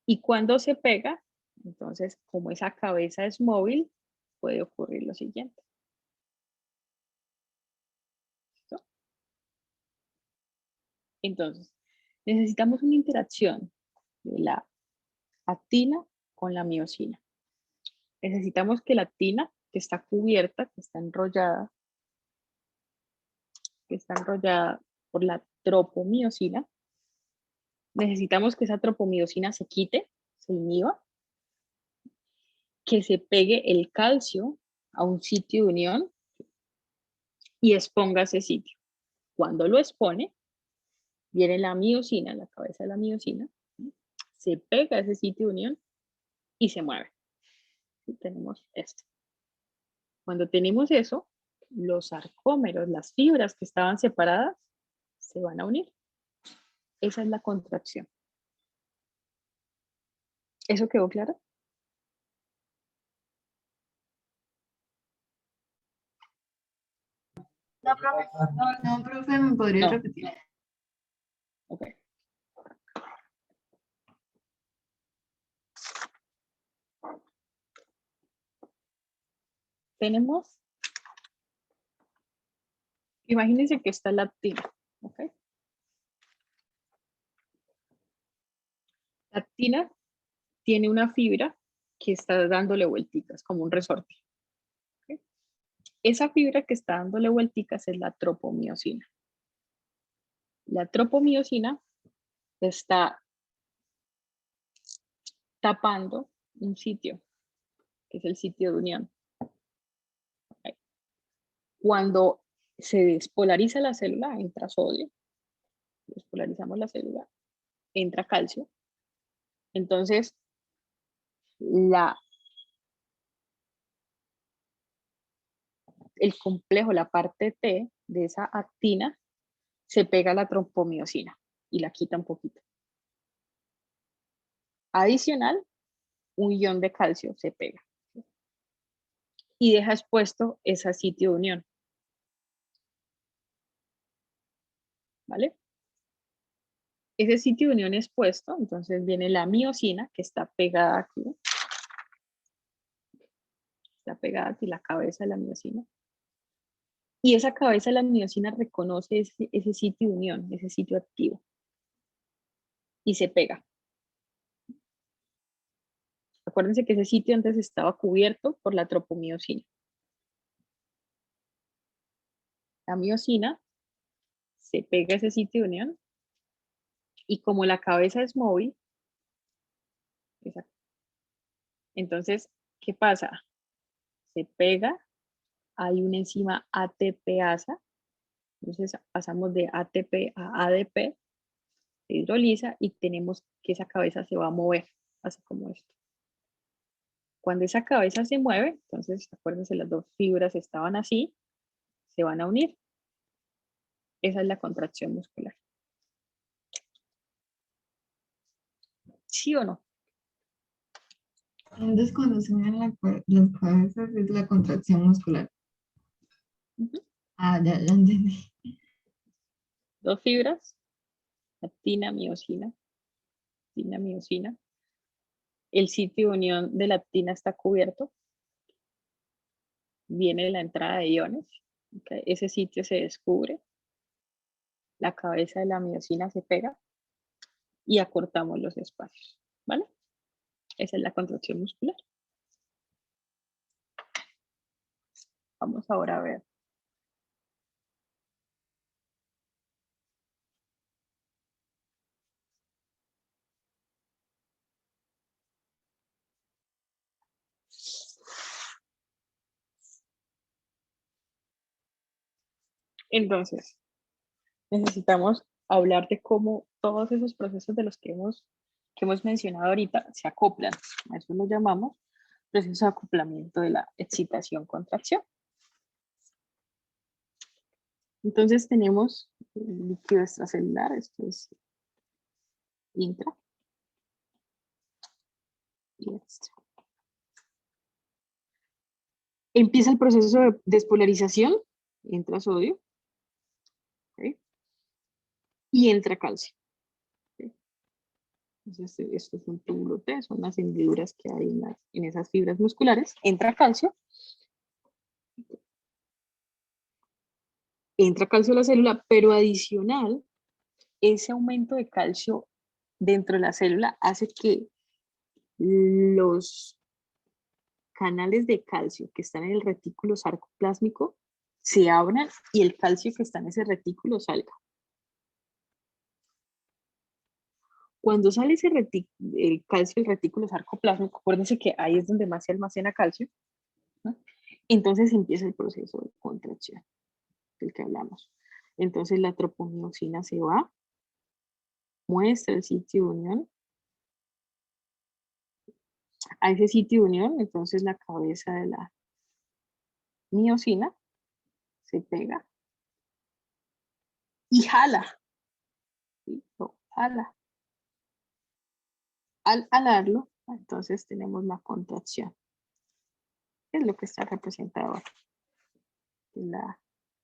Y cuando se pega, entonces, como esa cabeza es móvil, puede ocurrir lo siguiente. ¿Listo? Entonces, necesitamos una interacción de la actina con la miosina. Necesitamos que la actina, que está cubierta, que está enrollada por la tropomiosina, necesitamos que esa tropomiosina se quite, se inhiba, que se pegue el calcio a un sitio de unión y exponga ese sitio. Cuando lo expone, viene la miosina, la cabeza de la miosina, se pega a ese sitio de unión y se mueve. Y tenemos esto. Cuando tenemos eso, los sarcómeros, las fibras que estaban separadas, se van a unir. Esa es la contracción. ¿Eso quedó claro? No, profe, ¿me podría No. repetir? Ok. Tenemos, imagínense que está la actina, ¿ok? La actina tiene una fibra que está dándole vuelticas, como un resorte. ¿Ok? Esa fibra que está dándole vuelticas es la tropomiosina. La tropomiosina está tapando un sitio, que es el sitio de unión. ¿Ok? Cuando se despolariza la célula, entra sodio, despolarizamos la célula, entra calcio. Entonces, el complejo, la parte T de esa actina, se pega a la tropomiosina y la quita un poquito. Adicional, un ion de calcio se pega y deja expuesto ese sitio de unión. ¿Vale? Ese sitio de unión expuesto, entonces viene la miosina que está pegada aquí. Está pegada aquí la cabeza de la miosina. Y esa cabeza de la miosina reconoce ese sitio de unión, ese sitio activo. Y se pega. Acuérdense que ese sitio antes estaba cubierto por la tropomiosina. La miosina se pega a ese sitio de unión y como la cabeza es móvil, entonces, ¿qué pasa? Se pega, hay una enzima ATPasa, entonces pasamos de ATP a ADP, se hidroliza y tenemos que esa cabeza se va a mover, así como esto. Cuando esa cabeza se mueve, entonces, acuérdense, las dos fibras estaban así, se van a unir. Esa es la contracción muscular. ¿Sí o no? Entonces, cuando se unen las cabezas es la contracción muscular. Ah, ya entendí. Dos fibras, actina, miosina, el sitio de unión de la actina está cubierto, viene la entrada de iones, ¿ok? Ese sitio se descubre, la cabeza de la miosina se pega y acortamos los espacios, ¿vale? Esa es la contracción muscular. Vamos ahora a ver. Entonces, necesitamos hablar de cómo todos esos procesos de los que hemos mencionado ahorita se acoplan. A eso lo llamamos proceso de acoplamiento de la excitación-contracción. Entonces tenemos el líquido extracelular, esto es intra y extra. Empieza el proceso de despolarización, entra sodio, ¿okay? Y entra calcio. ¿Okay? Entonces, esto es un túbulo T, son las hendiduras que hay en esas fibras musculares. Entra calcio a la célula, pero adicional, ese aumento de calcio dentro de la célula hace que los canales de calcio que están en el retículo sarcoplásmico se abran y el calcio que está en ese retículo salga. Cuando sale el calcio del retículo sarcoplásmico, acuérdense que ahí es donde más se almacena calcio, ¿no? Entonces empieza el proceso de contracción del que hablamos. Entonces la tropomiosina se va, muestra el sitio de unión. A ese sitio de unión, entonces la cabeza de la miosina se pega y jala. ¿Sí? Jala. Al alarlo, entonces tenemos la contracción. Es lo que está representado en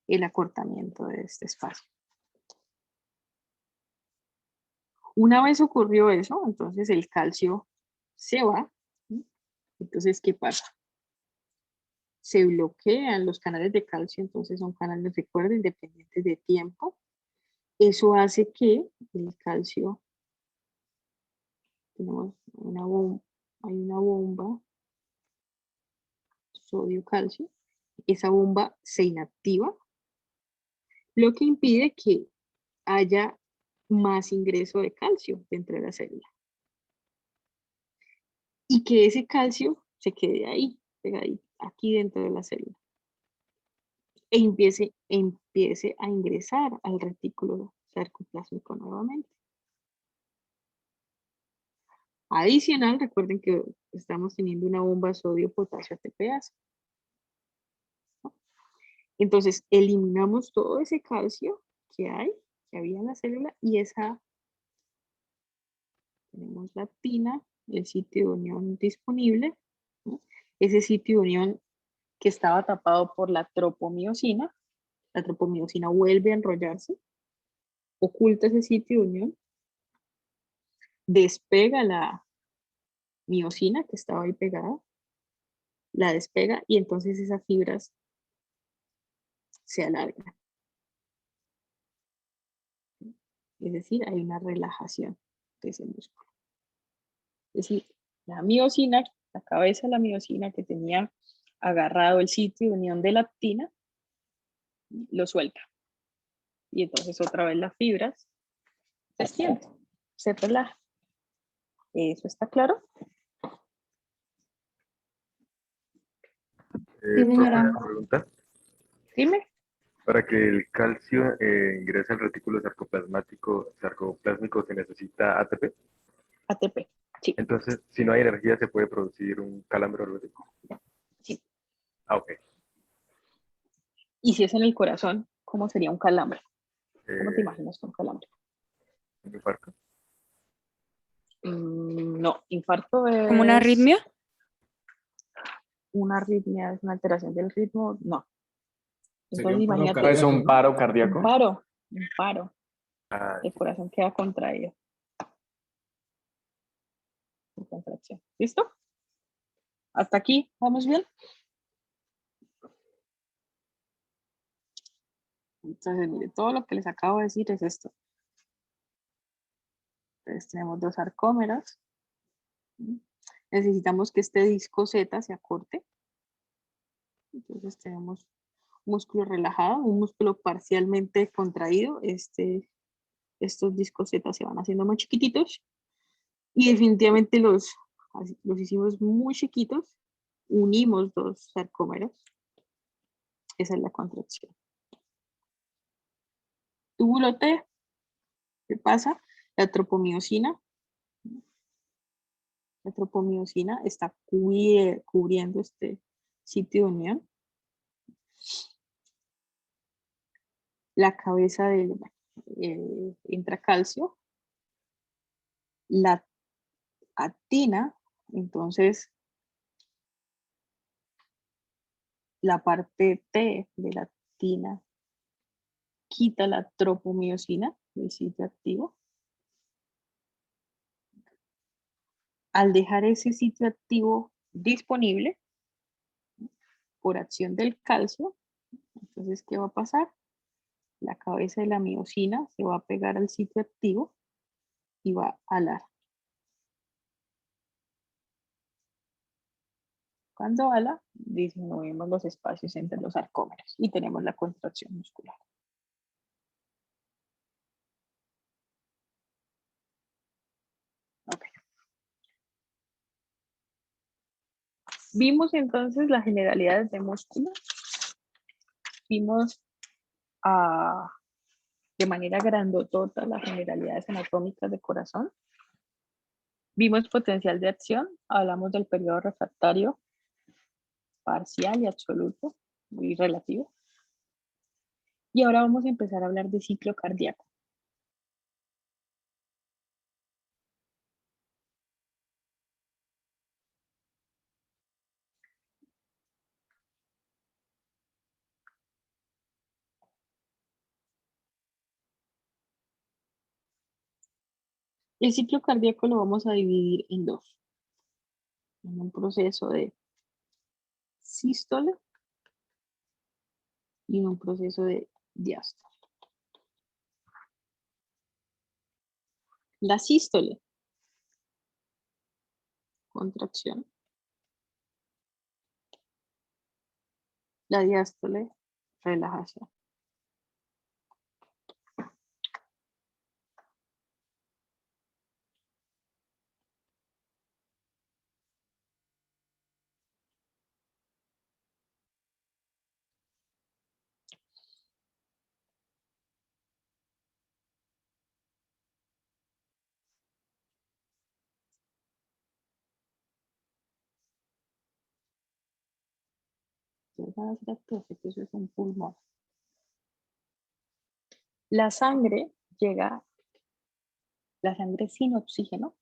el acortamiento de este espacio. Una vez ocurrió eso, entonces el calcio se va. ¿Sí? Entonces, ¿qué pasa? Se bloquean los canales de calcio, entonces son canales, recuerden, independientes de tiempo. Eso hace que el calcio, tenemos hay una bomba, sodio-calcio, esa bomba se inactiva, lo que impide que haya más ingreso de calcio dentro de la célula. Y que ese calcio se quede ahí, pegadito, aquí dentro de la célula. E empiece a ingresar al retículo sarcoplásmico nuevamente. Adicional, recuerden que estamos teniendo una bomba sodio-potasio ATPase. Entonces, eliminamos todo ese calcio que había en la célula y tenemos la actina, el sitio de unión disponible, ¿no? Ese sitio de unión que estaba tapado por la tropomiosina vuelve a enrollarse, oculta ese sitio de unión, despega la miosina que estaba ahí pegada, la despega y entonces esas fibras se alargan. Es decir, hay una relajación de ese músculo. Es decir, la miosina, la cabeza de la miosina que tenía agarrado el sitio de unión de la actina, lo suelta. Y entonces otra vez las fibras se extienden, se relajan. ¿Eso está claro? Profe, una pregunta. Dime. Para que el calcio ingrese al retículo sarcoplásmico se necesita ATP. ATP, sí. Entonces, si no hay energía, ¿se puede producir un calambre o algo así? Sí. Ah, ok. Y si es en el corazón, ¿cómo sería un calambre? ¿Cómo te imaginas un calambre? ¿Un infarto? No, infarto es... ¿Como una arritmia? Una arritmia es una alteración del ritmo, no. Sería Entonces un paro imagínate. ¿Es un paro Un cardíaco? paro. Ah, El corazón queda contraído. su contracción. ¿Listo? ¿Hasta aquí vamos bien? Entonces, mire, todo lo que les acabo de decir es esto. Entonces, tenemos dos sarcómeras. Necesitamos que este disco Z se acorte. Entonces, tenemos un músculo relajado, un músculo parcialmente contraído. Estos discos Z se van haciendo más chiquititos. Y definitivamente los hicimos muy chiquitos. Unimos dos sarcómeros. Esa es la contracción. Túbulo T, ¿qué pasa? La tropomiosina. La tropomiosina está cubriendo este sitio de unión. La cabeza del entra calcio. La actina, entonces la parte T de la actina quita la tropomiosina del sitio activo. Al dejar ese sitio activo disponible por acción del calcio, entonces, ¿qué va a pasar? La cabeza de la miosina se va a pegar al sitio activo y va a alar. Cuando ala, disminuimos los espacios entre los sarcómeros y tenemos la contracción muscular. Okay. Vimos entonces las generalidades de músculo. Vimos de manera grandotota las generalidades anatómicas de corazón. Vimos potencial de acción. Hablamos del periodo refractario parcial y absoluto, muy relativo. Y ahora vamos a empezar a hablar de ciclo cardíaco. El ciclo cardíaco lo vamos a dividir en dos. En un proceso de sístole y en un proceso de diástole. La sístole, contracción. La diástole, relajación. Ustedes van a decir, profe, que eso es un pulmón. La sangre sin oxígeno,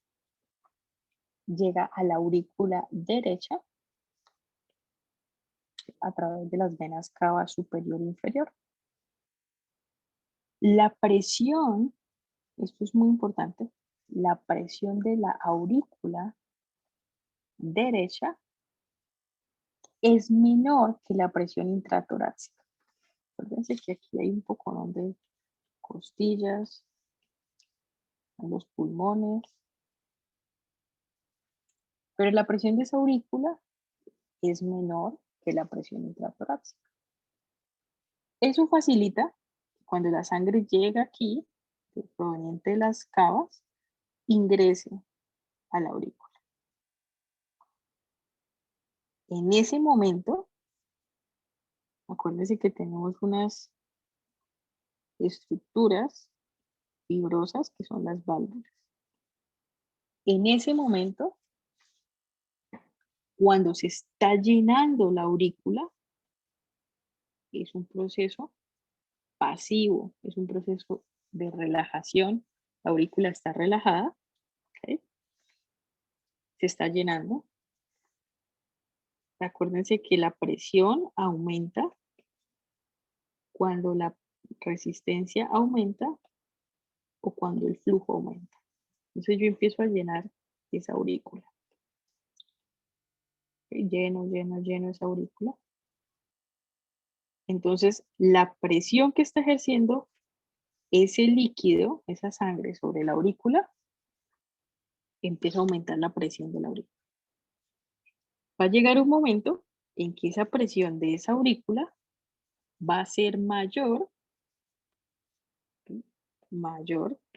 llega a la aurícula derecha a través de las venas cava superior e inferior. La presión, esto es muy importante, la presión de la aurícula derecha es menor que la presión intratorácica. Acuérdense que aquí hay un poco de costillas, en los pulmones, pero la presión de esa aurícula es menor que la presión intratorácica. Eso facilita cuando la sangre llega aquí, proveniente de las cavas, ingrese a la aurícula. En ese momento, acuérdense que tenemos unas estructuras fibrosas que son las válvulas. En ese momento, cuando se está llenando la aurícula, es un proceso pasivo, es un proceso de relajación. La aurícula está relajada, ¿okay? Se está llenando. Acuérdense que la presión aumenta cuando la resistencia aumenta o cuando el flujo aumenta. Entonces yo empiezo a llenar esa aurícula. Lleno, lleno, lleno esa aurícula. Entonces, la presión que está ejerciendo ese líquido, esa sangre sobre la aurícula, empieza a aumentar la presión de la aurícula. Va a llegar un momento en que esa presión de esa aurícula va a ser mayor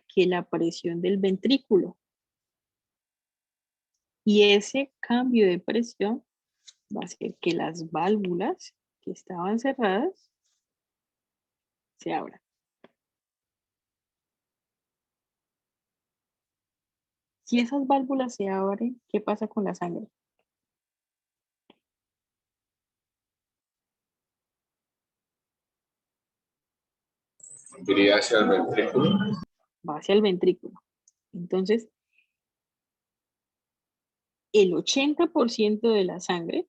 que la presión del ventrículo. Y ese cambio de presión va a hacer que las válvulas que estaban cerradas se abran. Si esas válvulas se abren, ¿qué pasa con la sangre? Iría hacia el ventrículo. Va hacia el ventrículo. Entonces, el 80% de la sangre,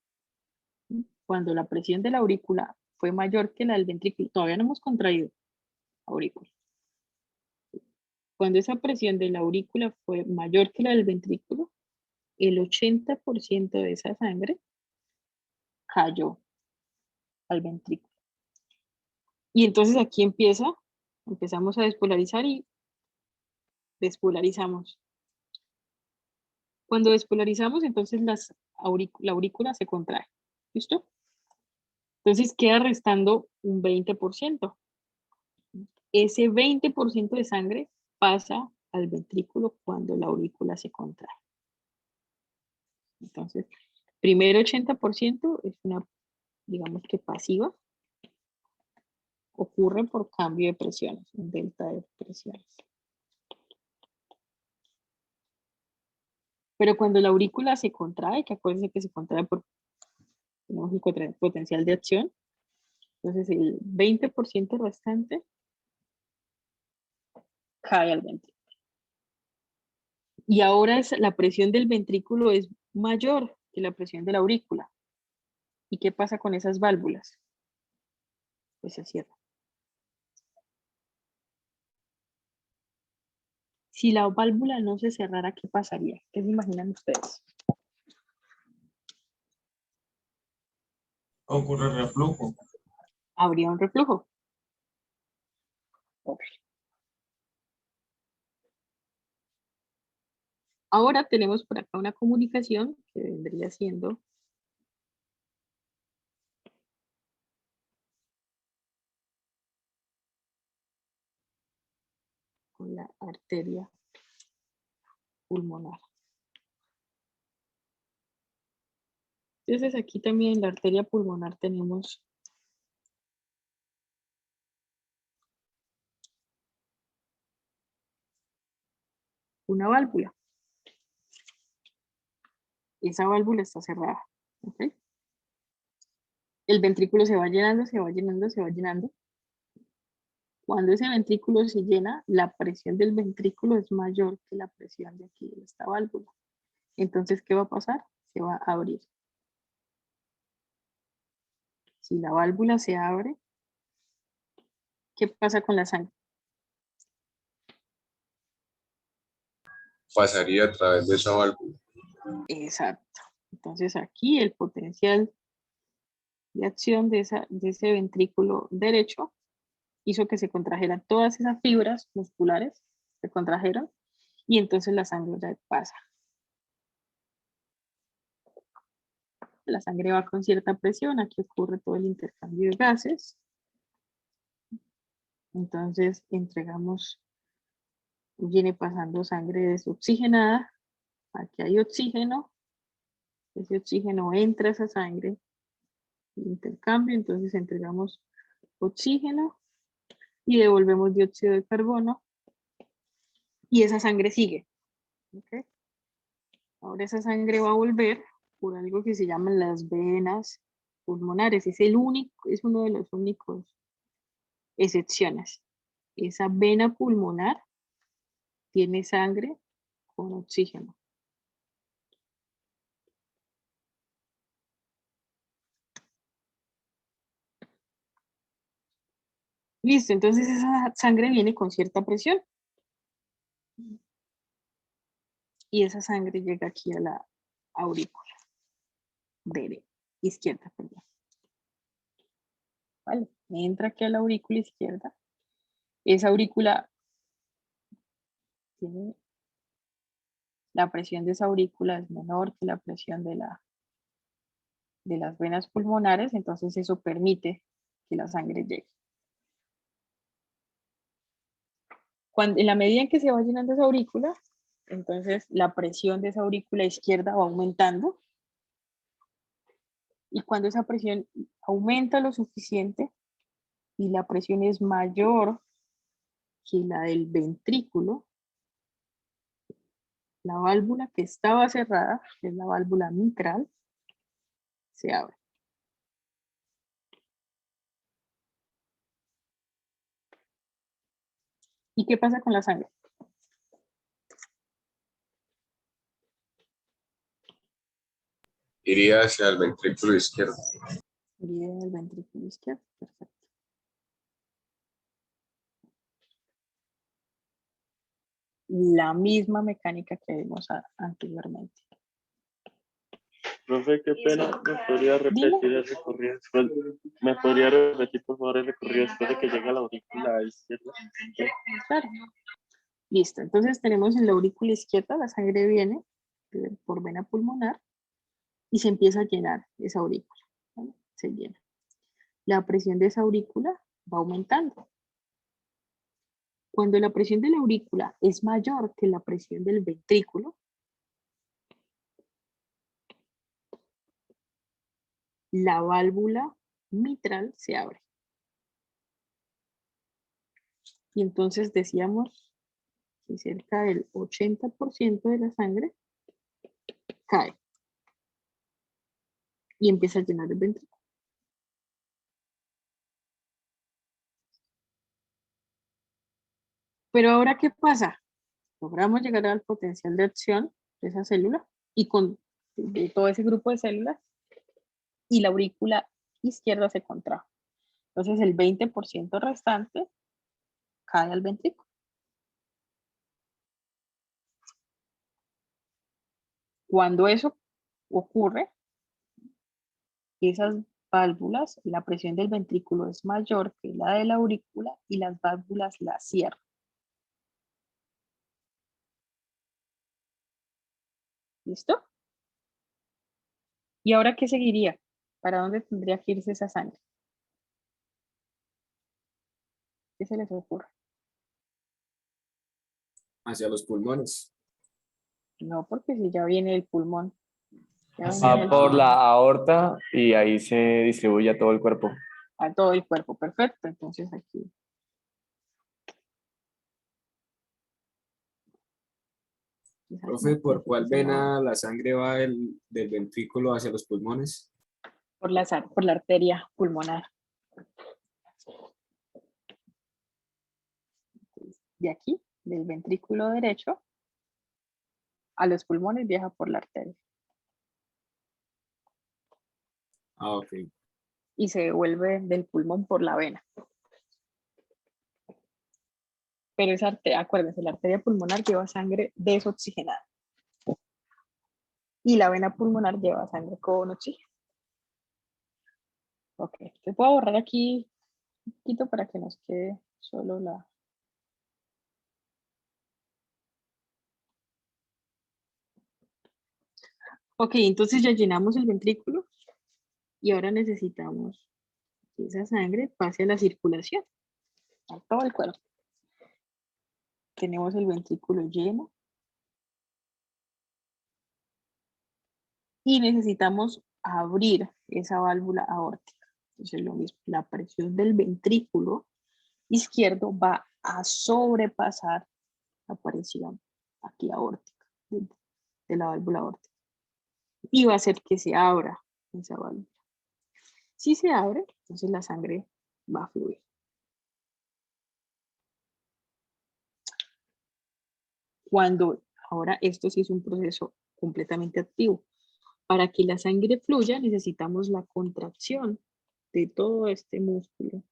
cuando la presión de la aurícula fue mayor que la del ventrículo, todavía no hemos contraído aurícula. Cuando esa presión de la aurícula fue mayor que la del ventrículo, el 80% de esa sangre cayó al ventrículo. Y entonces aquí empezamos a despolarizar y despolarizamos. Cuando despolarizamos, entonces la aurícula se contrae. ¿Listo? Entonces queda restando un 20%. Ese 20% de sangre pasa al ventrículo cuando la aurícula se contrae. Entonces, primero 80% es una, digamos que pasiva. Ocurre por cambio de presiones, un delta de presiones. Pero cuando la aurícula se contrae, que acuérdense que se contrae por tenemos el potencial de acción, entonces el 20% restante cae al ventrículo. Y ahora la presión del ventrículo es mayor que la presión de la aurícula. ¿Y qué pasa con esas válvulas? Pues se cierran. Si la válvula no se cerrara, ¿qué pasaría? ¿Qué se imaginan ustedes? Ocurre reflujo. Habría un reflujo. Ok. Ahora tenemos por acá una comunicación que vendría siendo con la arteria pulmonar. Entonces aquí también en la arteria pulmonar tenemos una válvula. Esa válvula está cerrada. ¿Okay? El ventrículo se va llenando, se va llenando, se va llenando. Cuando ese ventrículo se llena, la presión del ventrículo es mayor que la presión de aquí de esta válvula. Entonces, ¿qué va a pasar? Se va a abrir. Si la válvula se abre, ¿qué pasa con la sangre? Pasaría a través de esa válvula. Exacto. Entonces aquí el potencial de acción de ese ventrículo derecho hizo que se contrajeran todas esas fibras musculares, se contrajeron y entonces la sangre ya pasa. La sangre va con cierta presión, aquí ocurre todo el intercambio de gases. Entonces entregamos, viene pasando sangre desoxigenada, aquí hay oxígeno, ese oxígeno entra a esa sangre, intercambio, entonces entregamos oxígeno y devolvemos dióxido de carbono y esa sangre sigue. ¿Okay? Ahora esa sangre va a volver por algo que se llaman las venas pulmonares. Es uno de los únicos excepciones. Esa vena pulmonar tiene sangre con oxígeno. Listo, entonces esa sangre viene con cierta presión. y esa sangre llega aquí a la aurícula izquierda, perdón. ¿Vale? Entra aquí a la aurícula izquierda. Esa aurícula tiene, la presión de esa aurícula es menor que la presión de las venas pulmonares, entonces eso permite que la sangre llegue. En la medida en que se va llenando esa aurícula, entonces la presión de esa aurícula izquierda va aumentando. Y cuando esa presión aumenta lo suficiente y la presión es mayor que la del ventrículo, la válvula que estaba cerrada, que es la válvula mitral, se abre. ¿Y qué pasa con la sangre? Iría hacia el ventrículo izquierdo. Iría en el ventrículo izquierdo, perfecto. La misma mecánica que vimos anteriormente. Profe, qué pena, ¿me podría repetir el recorrido después? ¿Me podría repetir, por favor, el recorrido después de que llegue a la aurícula izquierda? Claro. Listo, entonces tenemos en la aurícula izquierda, la sangre viene por vena pulmonar y se empieza a llenar esa aurícula, ¿vale? Se llena. La presión de esa aurícula va aumentando. Cuando la presión de la aurícula es mayor que la presión del ventrículo, la válvula mitral se abre. Y entonces decíamos que cerca del 80% de la sangre cae y empieza a llenar el ventrículo. Pero ahora, ¿qué pasa? Logramos llegar al potencial de acción de esa célula y de todo ese grupo de células y la aurícula izquierda se contrajo. Entonces el 20% restante cae al ventrículo. Cuando eso ocurre, esas válvulas, la presión del ventrículo es mayor que la de la aurícula y las válvulas la cierran. ¿Listo? ¿Y ahora qué seguiría? ¿Para dónde tendría que irse esa sangre? ¿Qué se les ocurre? Hacia los pulmones. No, porque si ya viene el pulmón. Ya viene Va el por pulmón. la aorta y ahí se distribuye a todo el cuerpo. A todo el cuerpo, perfecto. Entonces aquí. Profe, ¿por cuál vena la sangre va del ventrículo hacia los pulmones? Por la arteria pulmonar. De aquí, del ventrículo derecho, a los pulmones viaja por la arteria. Ah, ok. Y se devuelve del pulmón por la vena. Pero esa arteria, acuérdense, la arteria pulmonar lleva sangre desoxigenada. Y la vena pulmonar lleva sangre con oxígeno. Ok, te puedo borrar aquí un poquito para que nos quede solo la... Ok, entonces ya llenamos el ventrículo y ahora necesitamos que esa sangre pase a la circulación, a todo el cuerpo. Tenemos el ventrículo lleno y necesitamos abrir esa válvula aórtica. Entonces lo mismo, la presión del ventrículo izquierdo va a sobrepasar la presión aquí aórtica, de la válvula aórtica. Y va a hacer que se abra esa válvula. Si se abre, entonces la sangre va a fluir. Ahora esto sí es un proceso completamente activo. Para que la sangre fluya necesitamos la contracción de todo este músculo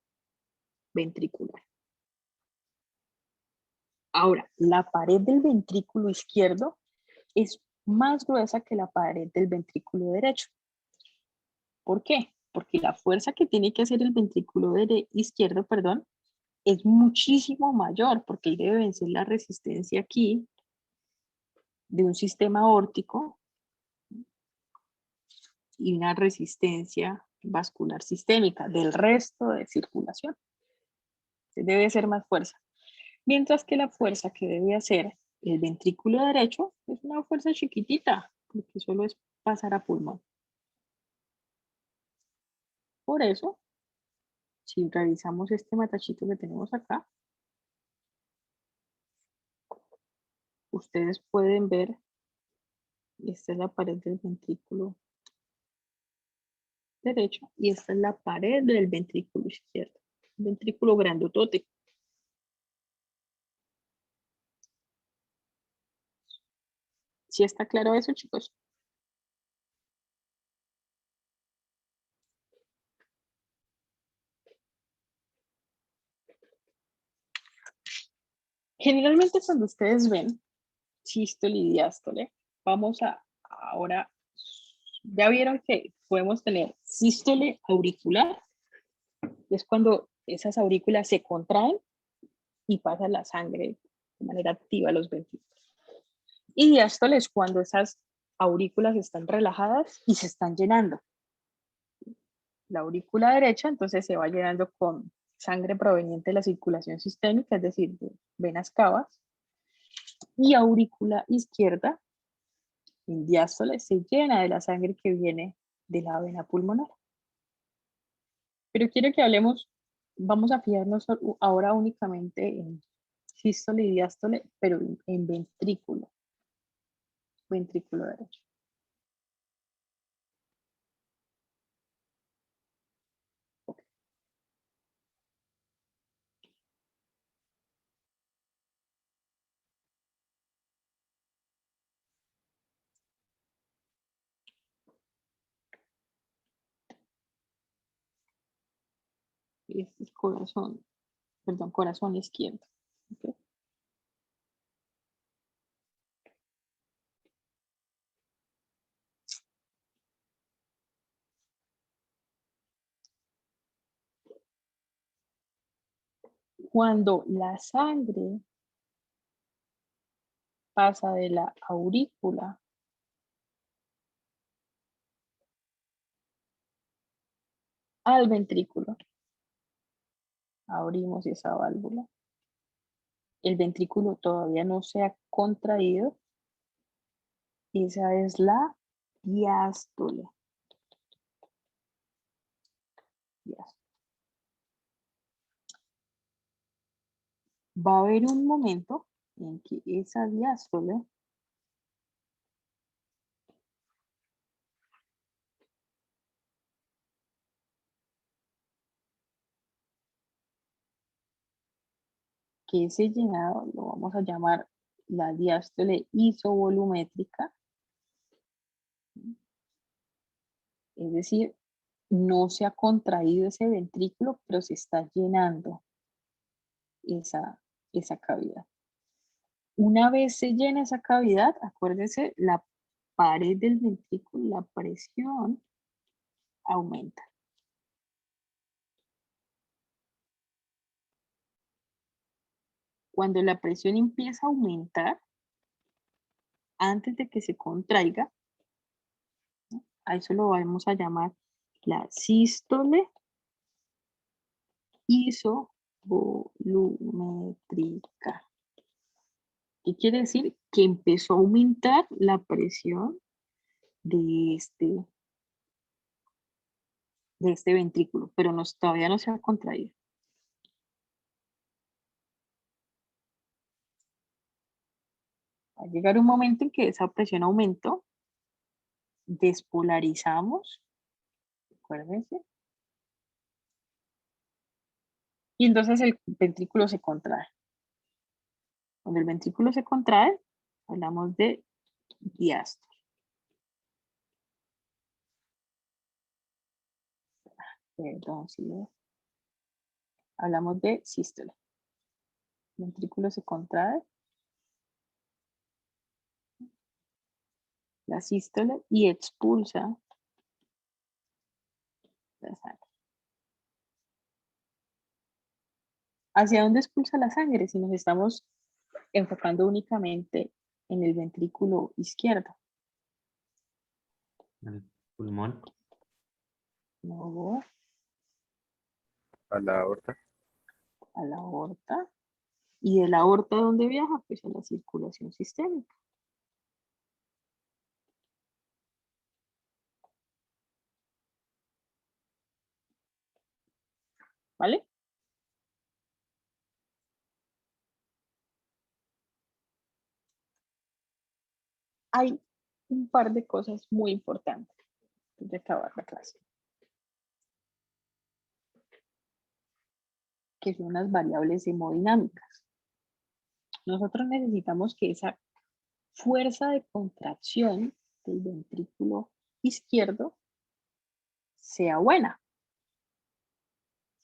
ventricular. Ahora, la pared del ventrículo izquierdo es más gruesa que la pared del ventrículo derecho. ¿Por qué? Porque la fuerza que tiene que hacer el ventrículo izquierdo, perdón, es muchísimo mayor, porque él debe vencer la resistencia aquí de un sistema aórtico y una resistencia vascular sistémica del resto de circulación. Debe ser más fuerza. Mientras que la fuerza que debe hacer el ventrículo derecho es una fuerza chiquitita, porque solo es pasar a pulmón. Por eso, si revisamos este matachito que tenemos acá, ustedes pueden ver, esta es la pared del ventrículo derecho y esta es la pared del ventrículo izquierdo. Ventrículo grandotote. ¿Sí está claro eso, chicos? Generalmente cuando ustedes ven sístole y diástole, vamos a ahora, ya vieron que podemos tener sístole auricular, es cuando esas aurículas se contraen y pasa la sangre de manera activa a los ventrículos. Y diástole es cuando esas aurículas están relajadas y se están llenando. La aurícula derecha entonces se va llenando con sangre proveniente de la circulación sistémica, es decir, de venas cavas, y aurícula izquierda, en diástole, se llena de la sangre que viene de la vena pulmonar. Pero quiero que hablemos, vamos a fijarnos ahora únicamente en sístole y diástole, pero en ventrículo derecho. Este es corazón, perdón, corazón izquierdo. ¿Okay? Cuando la sangre pasa de la aurícula al ventrículo, abrimos esa válvula, el ventrículo todavía no se ha contraído, esa es la diástole. Va a haber un momento en que esa diástole que ese llenado lo vamos a llamar la diástole isovolumétrica, es decir, no se ha contraído ese ventrículo, pero se está llenando esa cavidad. Una vez se llena esa cavidad, acuérdense, la pared del ventrículo, la presión aumenta. Cuando la presión empieza a aumentar, antes de que se contraiga, ¿no? A eso lo vamos a llamar la sístole isovolumétrica. ¿Qué quiere decir? Que empezó a aumentar la presión de este ventrículo, pero todavía no se ha contraído. Va a llegar un momento en que esa presión aumentó, despolarizamos, acuérdense, y entonces el ventrículo se contrae. Cuando el ventrículo se contrae, hablamos de diástole. Perdón, sí, hablamos de sístole. El ventrículo se contrae. la sístole y expulsa la sangre. ¿Hacia dónde expulsa la sangre si nos estamos enfocando únicamente en el ventrículo izquierdo? El pulmón. No, A la aorta. a la aorta. ¿Y de la aorta dónde viaja? Pues a la circulación sistémica. ¿Vale? Hay un par de cosas muy importantes antes de acabar la clase, que son las variables hemodinámicas. Nosotros necesitamos que esa fuerza de contracción del ventrículo izquierdo sea buena.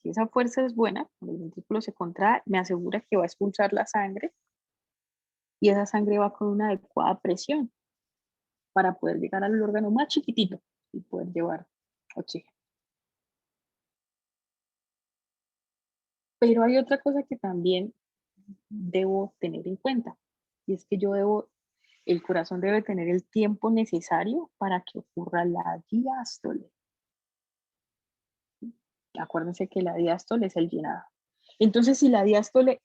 Si esa fuerza es buena, cuando el ventrículo se contrae, me asegura que va a expulsar la sangre y esa sangre va con una adecuada presión para poder llegar al órgano más chiquitito y poder llevar oxígeno. Pero hay otra cosa que también debo tener en cuenta y es que el corazón debe tener el tiempo necesario para que ocurra la diástole. Acuérdense que la diástole es el llenado. Entonces, si la diástole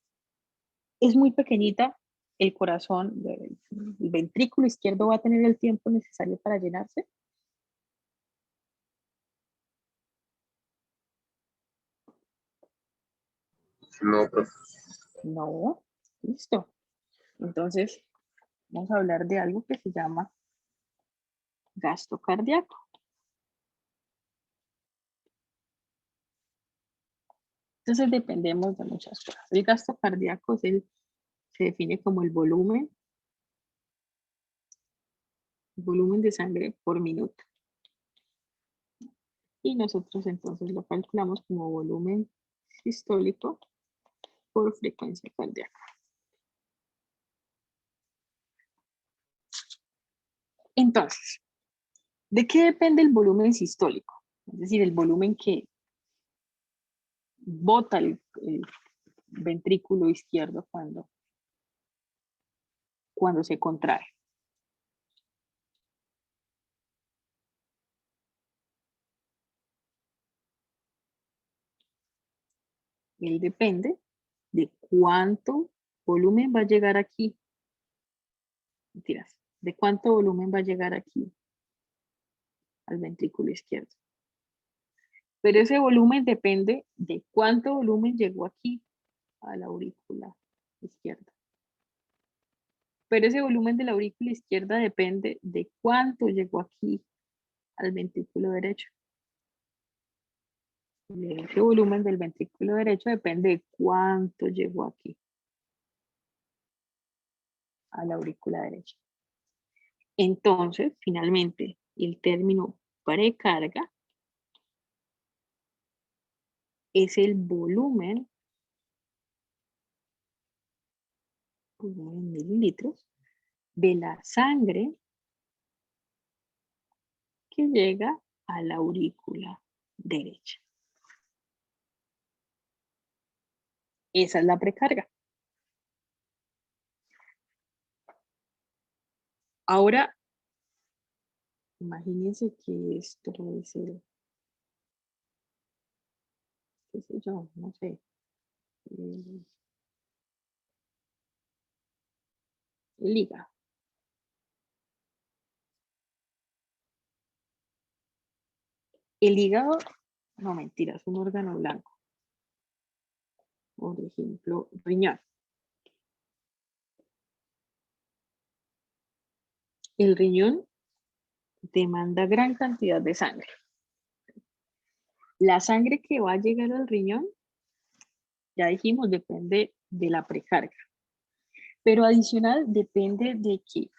es muy pequeñita, el corazón, el ventrículo izquierdo va a tener el tiempo necesario para llenarse. No, profe. No, listo. Entonces, vamos a hablar de algo que se llama gasto cardíaco. Entonces dependemos de muchas cosas. El gasto cardíaco se define como el volumen de sangre por minuto. Y nosotros entonces lo calculamos como volumen sistólico por frecuencia cardíaca. Entonces, ¿de qué depende el volumen sistólico? Es decir, el volumen que bota el ventrículo izquierdo cuando se contrae. Él depende de cuánto volumen va a llegar aquí. Mentiras, de cuánto volumen va a llegar aquí al ventrículo izquierdo. Pero ese volumen depende de cuánto volumen llegó aquí a la aurícula izquierda. Pero ese volumen de la aurícula izquierda depende de cuánto llegó aquí al ventrículo derecho. Ese volumen del ventrículo derecho depende de cuánto llegó aquí a la aurícula derecha. Entonces, finalmente, el término precarga es el volumen en mililitros de la sangre que llega a la aurícula derecha. Esa es la precarga. Ahora, imagínense que esto es el, qué sé yo, no sé, el hígado. El hígado, no mentira, es un órgano blanco. Por ejemplo, riñón. El riñón demanda gran cantidad de sangre. La sangre que va a llegar al riñón, ya dijimos, depende de la precarga. Pero adicional depende de que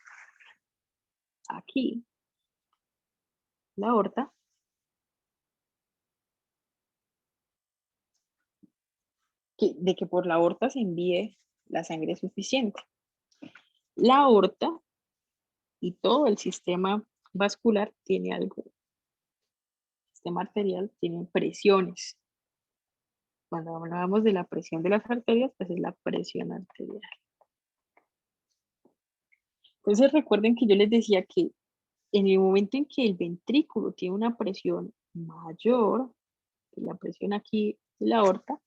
aquí, la aorta, de que por la aorta se envíe la sangre suficiente. La aorta y todo el sistema vascular tiene algo. El sistema arterial tiene presiones. Cuando hablamos de la presión de las arterias, pues es la presión arterial. Entonces recuerden que yo les decía que en el momento en que el ventrículo tiene una presión mayor que la presión aquí de la aorta,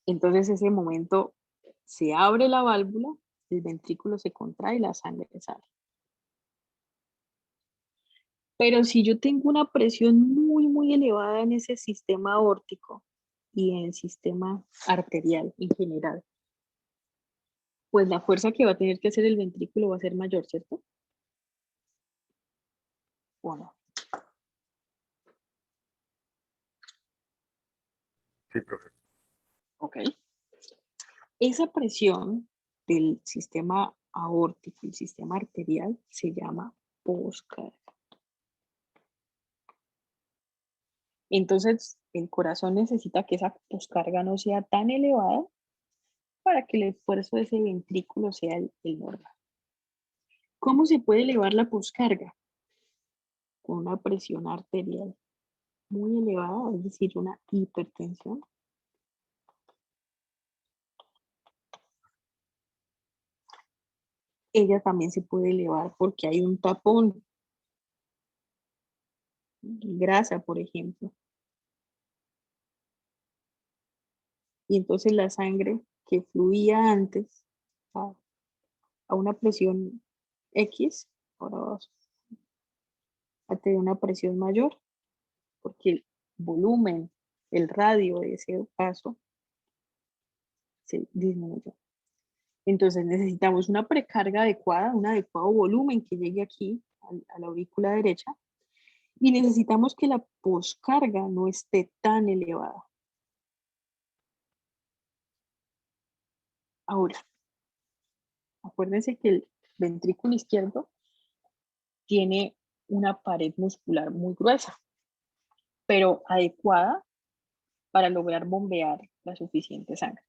entonces ese momento se abre la válvula, el ventrículo se contrae y la sangre sale. Pero si yo tengo una presión muy elevada en ese sistema aórtico y en el sistema arterial en general, pues la fuerza que va a tener que hacer el ventrículo va a ser mayor, ¿cierto? ¿O no? Sí, profe. Ok. Esa presión del sistema aórtico y el sistema arterial se llama poscarga. Entonces, el corazón necesita que esa poscarga no sea tan elevada para que el esfuerzo de ese ventrículo sea el normal. ¿Cómo se puede elevar la poscarga? Con una presión arterial muy elevada, es decir, una hipertensión. Ella también se puede elevar porque hay un tapón, grasa, por ejemplo. Y entonces la sangre que fluía antes a una presión X, ahora va a tener una presión mayor porque el volumen, el radio de ese paso se disminuyó. Entonces necesitamos una precarga adecuada, un adecuado volumen que llegue aquí a la aurícula derecha y necesitamos que la poscarga no esté tan elevada. Ahora, acuérdense que el ventrículo izquierdo tiene una pared muscular muy gruesa, pero adecuada para lograr bombear la suficiente sangre.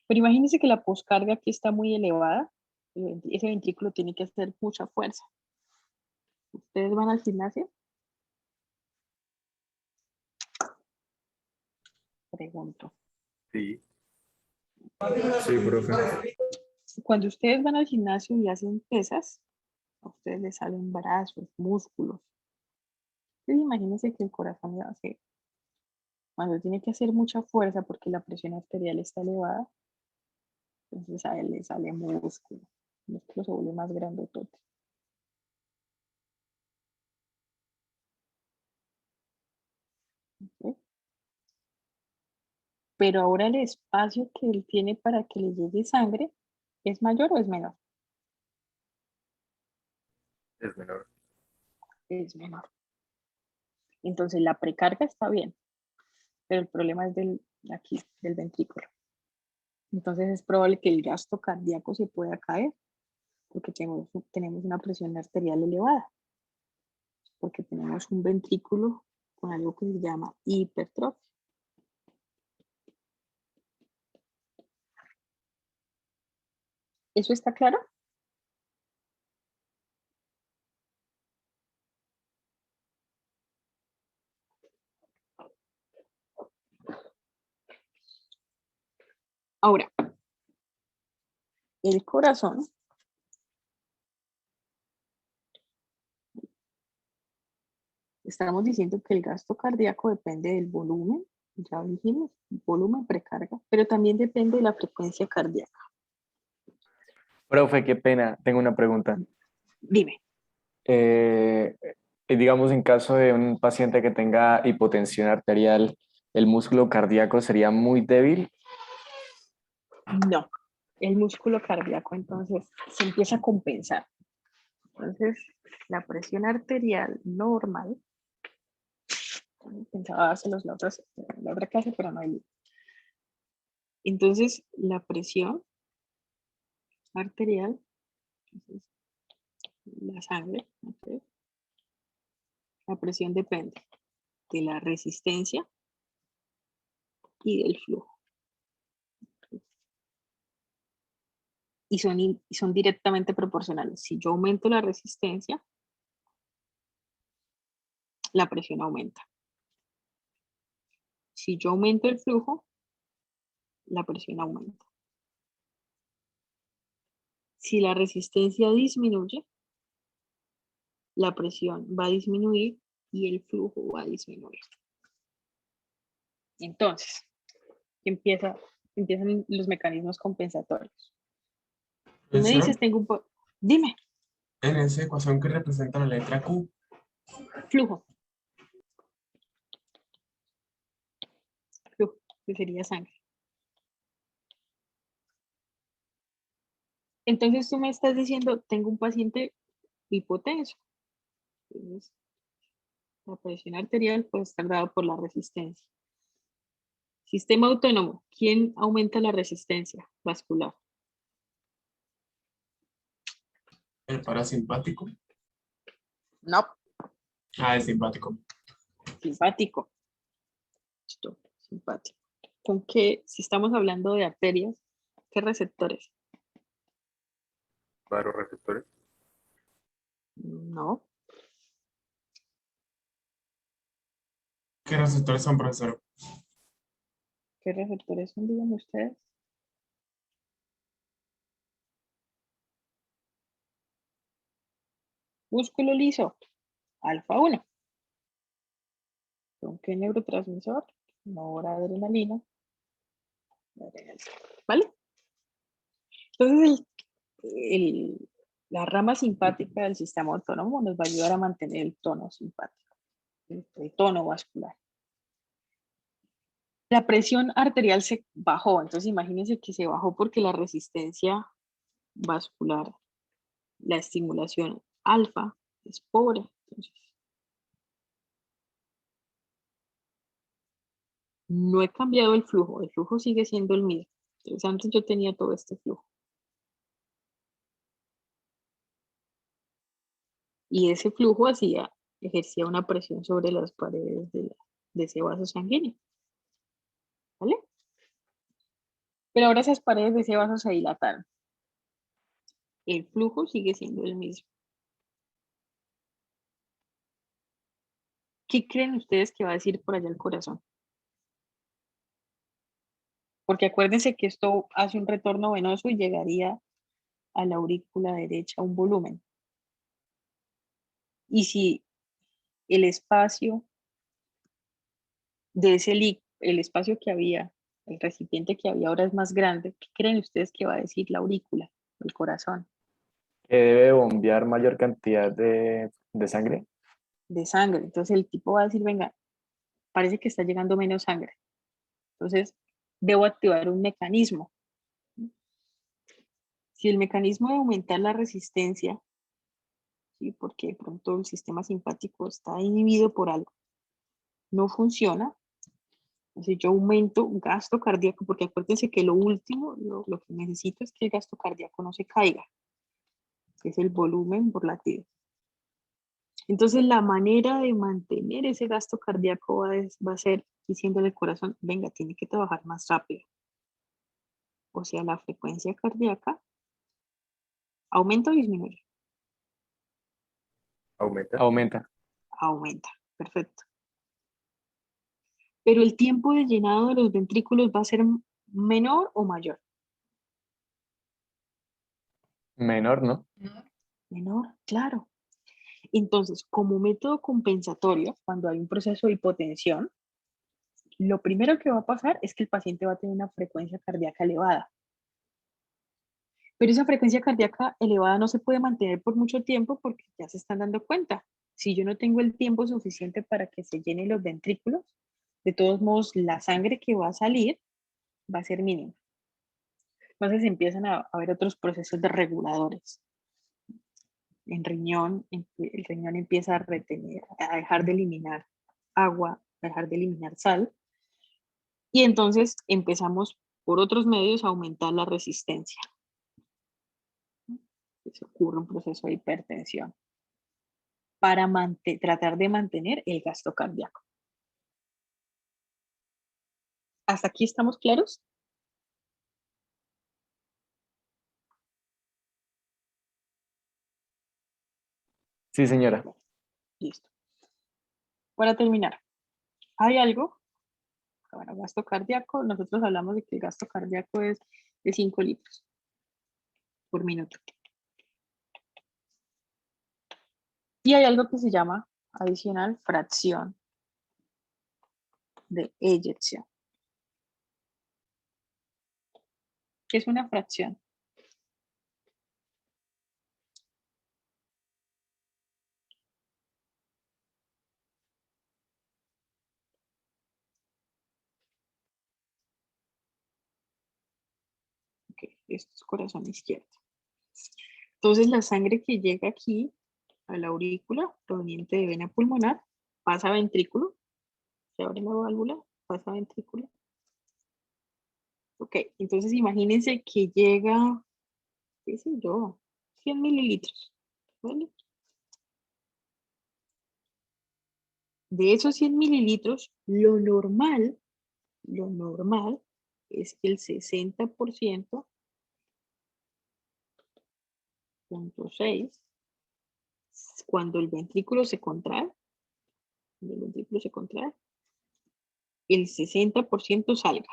Pero imagínense que la poscarga aquí está muy elevada, ese ventrículo tiene que hacer mucha fuerza. ¿Ustedes van al gimnasio? Pregunto. Sí. Sí, profe. Cuando ustedes van al gimnasio y hacen pesas, a ustedes les salen brazos, músculos. Entonces imagínense que el corazón hace, cuando tiene que hacer mucha fuerza porque la presión arterial está elevada, entonces a él le sale músculo. El músculo se vuelve más grandotote. ¿Ok? Pero ahora el espacio que él tiene para que le llegue sangre, ¿es mayor o es menor? Es menor. Es menor. Entonces la precarga está bien, pero el problema es aquí, del ventrículo. Entonces es probable que el gasto cardíaco se pueda caer porque tenemos una presión arterial elevada, porque tenemos un ventrículo con algo que se llama hipertrofia. ¿Eso está claro? Ahora, el corazón estamos diciendo que el gasto cardíaco depende del volumen, ya dijimos, volumen, precarga, pero también depende de la frecuencia cardíaca. Profe, qué pena, tengo una pregunta. Dime. Digamos, en caso de un paciente que tenga hipotensión arterial, ¿el músculo cardíaco sería muy débil? No, el músculo cardíaco entonces se empieza a compensar. Entonces, la presión arterial normal, pensaba dárselos la otra clase, pero no hay. Entonces, la presión arterial, entonces, la sangre, ¿okay? La presión depende de la resistencia y del flujo. y son directamente proporcionales. Si yo aumento la resistencia, la presión aumenta. Si yo aumento el flujo, la presión aumenta. Si la resistencia disminuye, la presión va a disminuir y el flujo va a disminuir. Entonces, empiezan los mecanismos compensatorios. Tú me dices, dime. En esa ecuación que representa la letra Q, Flujo. Flujo, que sería sangre. Entonces tú me estás diciendo, tengo un paciente hipotenso. Entonces, la presión arterial puede estar dada por la resistencia. Sistema autónomo. ¿Quién aumenta la resistencia vascular? el parasimpático. No. El simpático. Simpático. Listo, simpático. ¿Con qué? Si estamos hablando de arterias, ¿qué receptores? Varoreceptores. No. ¿Qué receptores son, profesor? ¿Qué receptores son? Díganme ustedes. Músculo liso. Alfa 1. ¿Con qué neurotransmisor? Noradrenalina. ¿Vale? Entonces, la rama simpática del sistema autónomo nos va a ayudar a mantener el tono simpático, el tono vascular. La presión arterial se bajó, entonces imagínense que se bajó porque la resistencia vascular, la estimulación alfa es pobre. Entonces, no he cambiado el flujo sigue siendo el mismo. Entonces antes yo tenía todo este flujo. Y ese flujo ejercía una presión sobre las paredes de ese vaso sanguíneo. ¿Vale? Pero ahora esas paredes de ese vaso se dilataron. El flujo sigue siendo el mismo. ¿Qué creen ustedes que va a decir por allá el corazón? Porque acuérdense que esto hace un retorno venoso y llegaría a la aurícula derecha un volumen. Y si el espacio de el espacio que había, el recipiente que había ahora es más grande, ¿qué creen ustedes que va a decir la aurícula, el corazón? Que debe bombear mayor cantidad de sangre. De sangre. Entonces el tipo va a decir, venga, parece que está llegando menos sangre. Entonces, debo activar un mecanismo. Si el mecanismo de aumentar la resistencia, ¿sí? Porque de pronto el sistema simpático está inhibido por algo, no funciona, entonces yo aumento un gasto cardíaco, porque acuérdense que lo último, lo que necesito es que el gasto cardíaco no se caiga, que es el volumen por latido. Entonces la manera de mantener ese gasto cardíaco va a ser diciéndole al corazón, venga, tiene que trabajar más rápido. O sea, la frecuencia cardíaca aumenta o disminuye. Aumenta. Aumenta. Aumenta, perfecto. Pero el tiempo de llenado de los ventrículos va a ser menor o mayor. Menor, ¿no? Menor, claro. Entonces, como método compensatorio, cuando hay un proceso de hipotensión, lo primero que va a pasar es que el paciente va a tener una frecuencia cardíaca elevada. Pero esa frecuencia cardíaca elevada no se puede mantener por mucho tiempo porque ya se están dando cuenta. Si yo no tengo el tiempo suficiente para que se llenen los ventrículos, de todos modos la sangre que va a salir va a ser mínima. Entonces empiezan a haber otros procesos de reguladores. El riñón empieza a retener, a dejar de eliminar agua, a dejar de eliminar sal. Y entonces empezamos por otros medios a aumentar la resistencia. Entonces ocurre un proceso de hipertensión para tratar de mantener el gasto cardíaco. ¿Hasta aquí estamos claros? Sí, señora. Listo. Para terminar, hay algo, bueno, gasto cardíaco, nosotros hablamos de que el gasto cardíaco es de 5 litros por minuto. Y hay algo que se llama adicional fracción de eyección. ¿Qué es una fracción? Ok, esto es corazón izquierdo. Entonces la sangre que llega aquí a la aurícula proveniente de vena pulmonar pasa a ventrículo, se abre la válvula, pasa a ventrículo. Ok, entonces imagínense que llega, qué sé yo, 100 mililitros, ¿vale? De esos 100 mililitros, lo normal es que el 60%, 0.6, cuando el ventrículo se contrae, el 60% salga.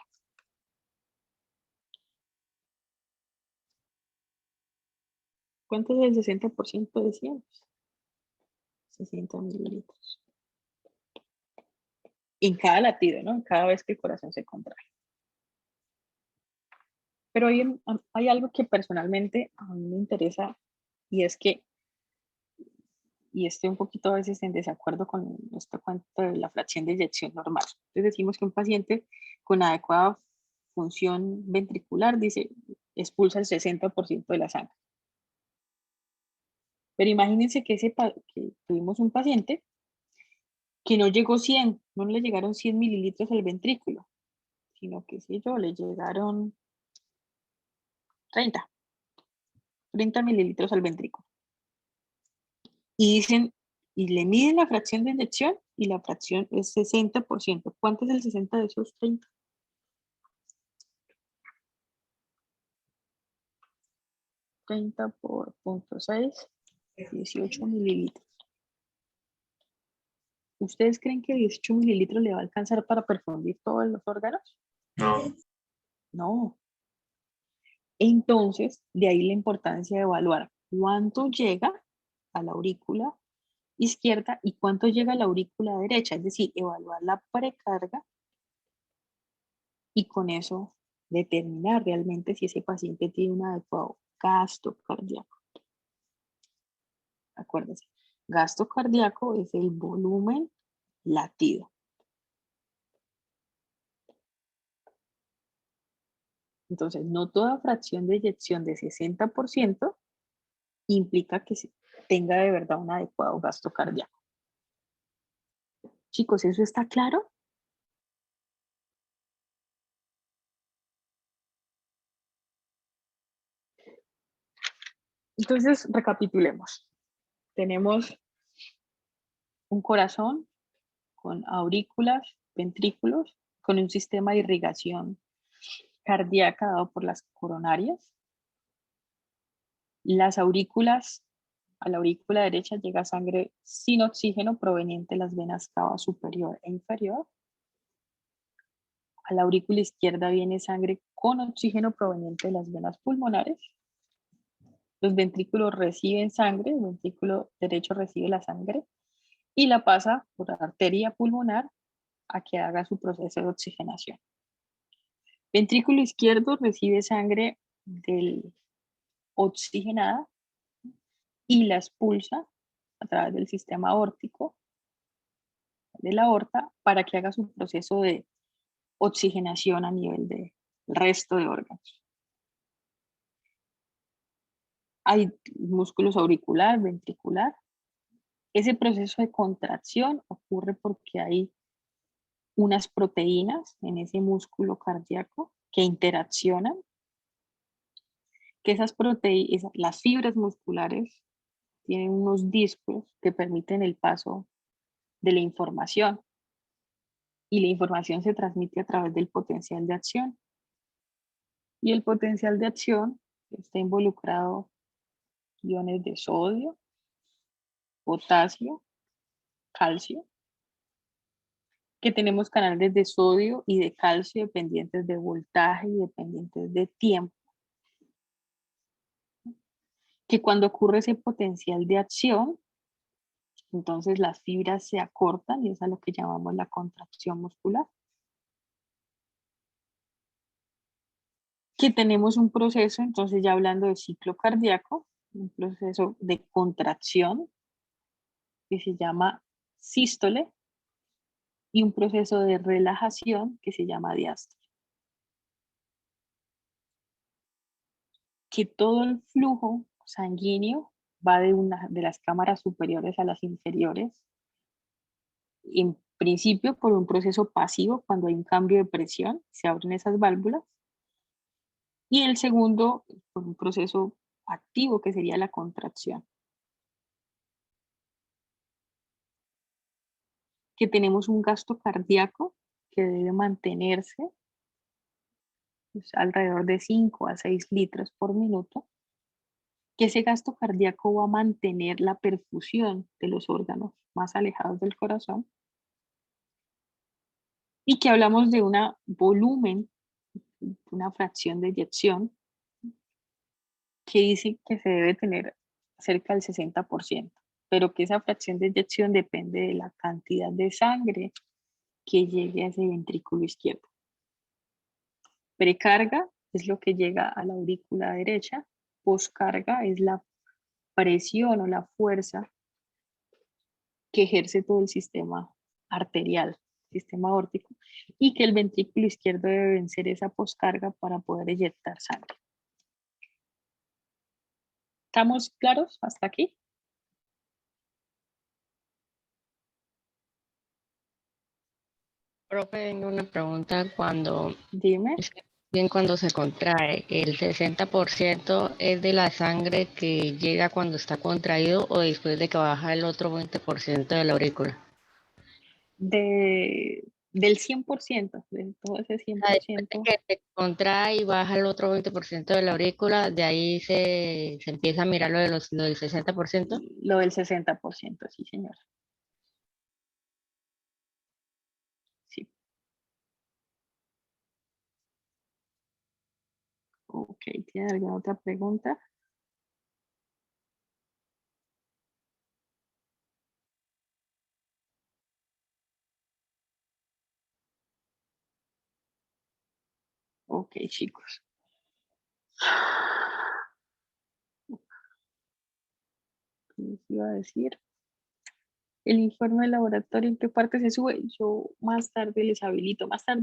¿Cuánto es el 60% de 100? 60 mililitros. En cada latido, ¿no? En cada vez que el corazón se contrae. Pero hay algo que personalmente a mí me interesa y es que, y estoy un poquito a veces en desacuerdo con este cuento de la fracción de eyección normal. Entonces decimos que un paciente con adecuada función ventricular, dice, expulsa el 60% de la sangre. Pero imagínense que tuvimos un paciente que no llegó 100, no le llegaron 100 mililitros al ventrículo, sino que si yo, le llegaron 30 mililitros al ventrículo. Y dicen, y le miden la fracción de eyección y la fracción es 60%. ¿Cuánto es el 60 de esos 30? 30 por 0.6, 18 mililitros. ¿Ustedes creen que 18 mililitros le va a alcanzar para perfundir todos los órganos? No. No. Entonces, de ahí la importancia de evaluar cuánto llega a la aurícula izquierda y cuánto llega a la aurícula derecha, es decir, evaluar la precarga y con eso determinar realmente si ese paciente tiene un adecuado gasto cardíaco. Acuérdense, gasto cardíaco es el volumen latido. Entonces, no toda fracción de eyección de 60% implica que tenga de verdad un adecuado gasto cardíaco. Chicos, ¿eso está claro? Entonces, recapitulemos. Tenemos un corazón con aurículas, ventrículos, con un sistema de irrigación cardíaca dado por las coronarias. Las aurículas, a la aurícula derecha llega sangre sin oxígeno proveniente de las venas cava superior e inferior. A la aurícula izquierda viene sangre con oxígeno proveniente de las venas pulmonares. Los ventrículos reciben sangre, el ventrículo derecho recibe la sangre y la pasa por la arteria pulmonar a que haga su proceso de oxigenación. Ventrículo izquierdo recibe sangre oxigenada y la expulsa a través del sistema aórtico de la aorta para que haga su proceso de oxigenación a nivel del resto de órganos. Hay músculos auricular, ventricular. Ese proceso de contracción ocurre porque hay unas proteínas en ese músculo cardíaco que interaccionan, que esas proteínas, las fibras musculares, tienen unos discos que permiten el paso de la información y la información se transmite a través del potencial de acción. Y el potencial de acción está involucrado iones de sodio, potasio, calcio, que tenemos canales de sodio y de calcio dependientes de voltaje y dependientes de tiempo, que cuando ocurre ese potencial de acción, entonces las fibras se acortan y es a lo que llamamos la contracción muscular. Que tenemos un proceso, entonces ya hablando de ciclo cardíaco, un proceso de contracción que se llama sístole y un proceso de relajación que se llama diástole. Que todo el flujo sanguíneo va de las cámaras superiores a las inferiores, en principio por un proceso pasivo, cuando hay un cambio de presión, se abren esas válvulas, y el segundo por un proceso activo que sería la contracción. Que tenemos un gasto cardíaco que debe mantenerse pues, alrededor de 5 a 6 litros por minuto, que ese gasto cardíaco va a mantener la perfusión de los órganos más alejados del corazón, y que hablamos de un volumen, una fracción de eyección, que dice que se debe tener cerca del 60%, pero que esa fracción de eyección depende de la cantidad de sangre que llegue a ese ventrículo izquierdo. Precarga es lo que llega a la aurícula derecha, poscarga es la presión o la fuerza que ejerce todo el sistema arterial, sistema aórtico, y que el ventrículo izquierdo debe vencer esa poscarga para poder eyectar sangre. ¿Estamos claros hasta aquí? Profe, tengo una pregunta. Dime. Cuando se contrae, ¿el 60% es de la sangre que llega cuando está contraído o después de que baja el otro 20% de la aurícula? Del 100%, de todo ese Después de 100%. que se contrae y baja el otro 20% de la aurícula, de ahí se empieza a mirar lo del 60%. Lo del 60%, sí, señor. Sí. Ok, ¿tiene alguna otra pregunta? Ok, chicos. ¿Qué les iba a decir? El informe de laboratorio, ¿en qué parte se sube? Yo más tarde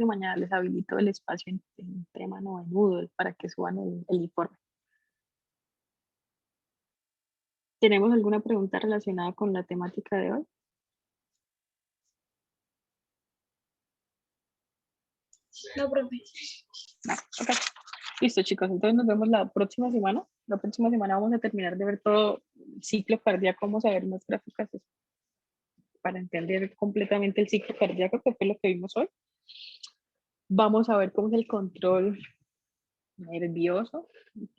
mañana les habilito el espacio en tema no en Moodle para que suban el informe. ¿Tenemos alguna pregunta relacionada con la temática de hoy? No, profe. No, ok. Listo, chicos. Entonces nos vemos la próxima semana. La próxima semana vamos a terminar de ver todo el ciclo cardíaco. Vamos a ver unas gráficas para entender completamente el ciclo cardíaco, que fue lo que vimos hoy. Vamos a ver cómo es el control nervioso,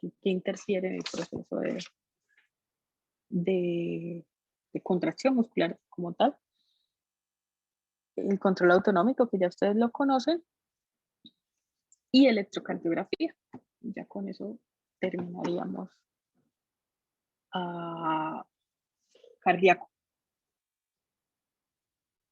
que interfiere en el proceso de contracción muscular como tal. El control autonómico, que ya ustedes lo conocen, y electrocardiografía. Ya con eso terminaríamos cardíaco.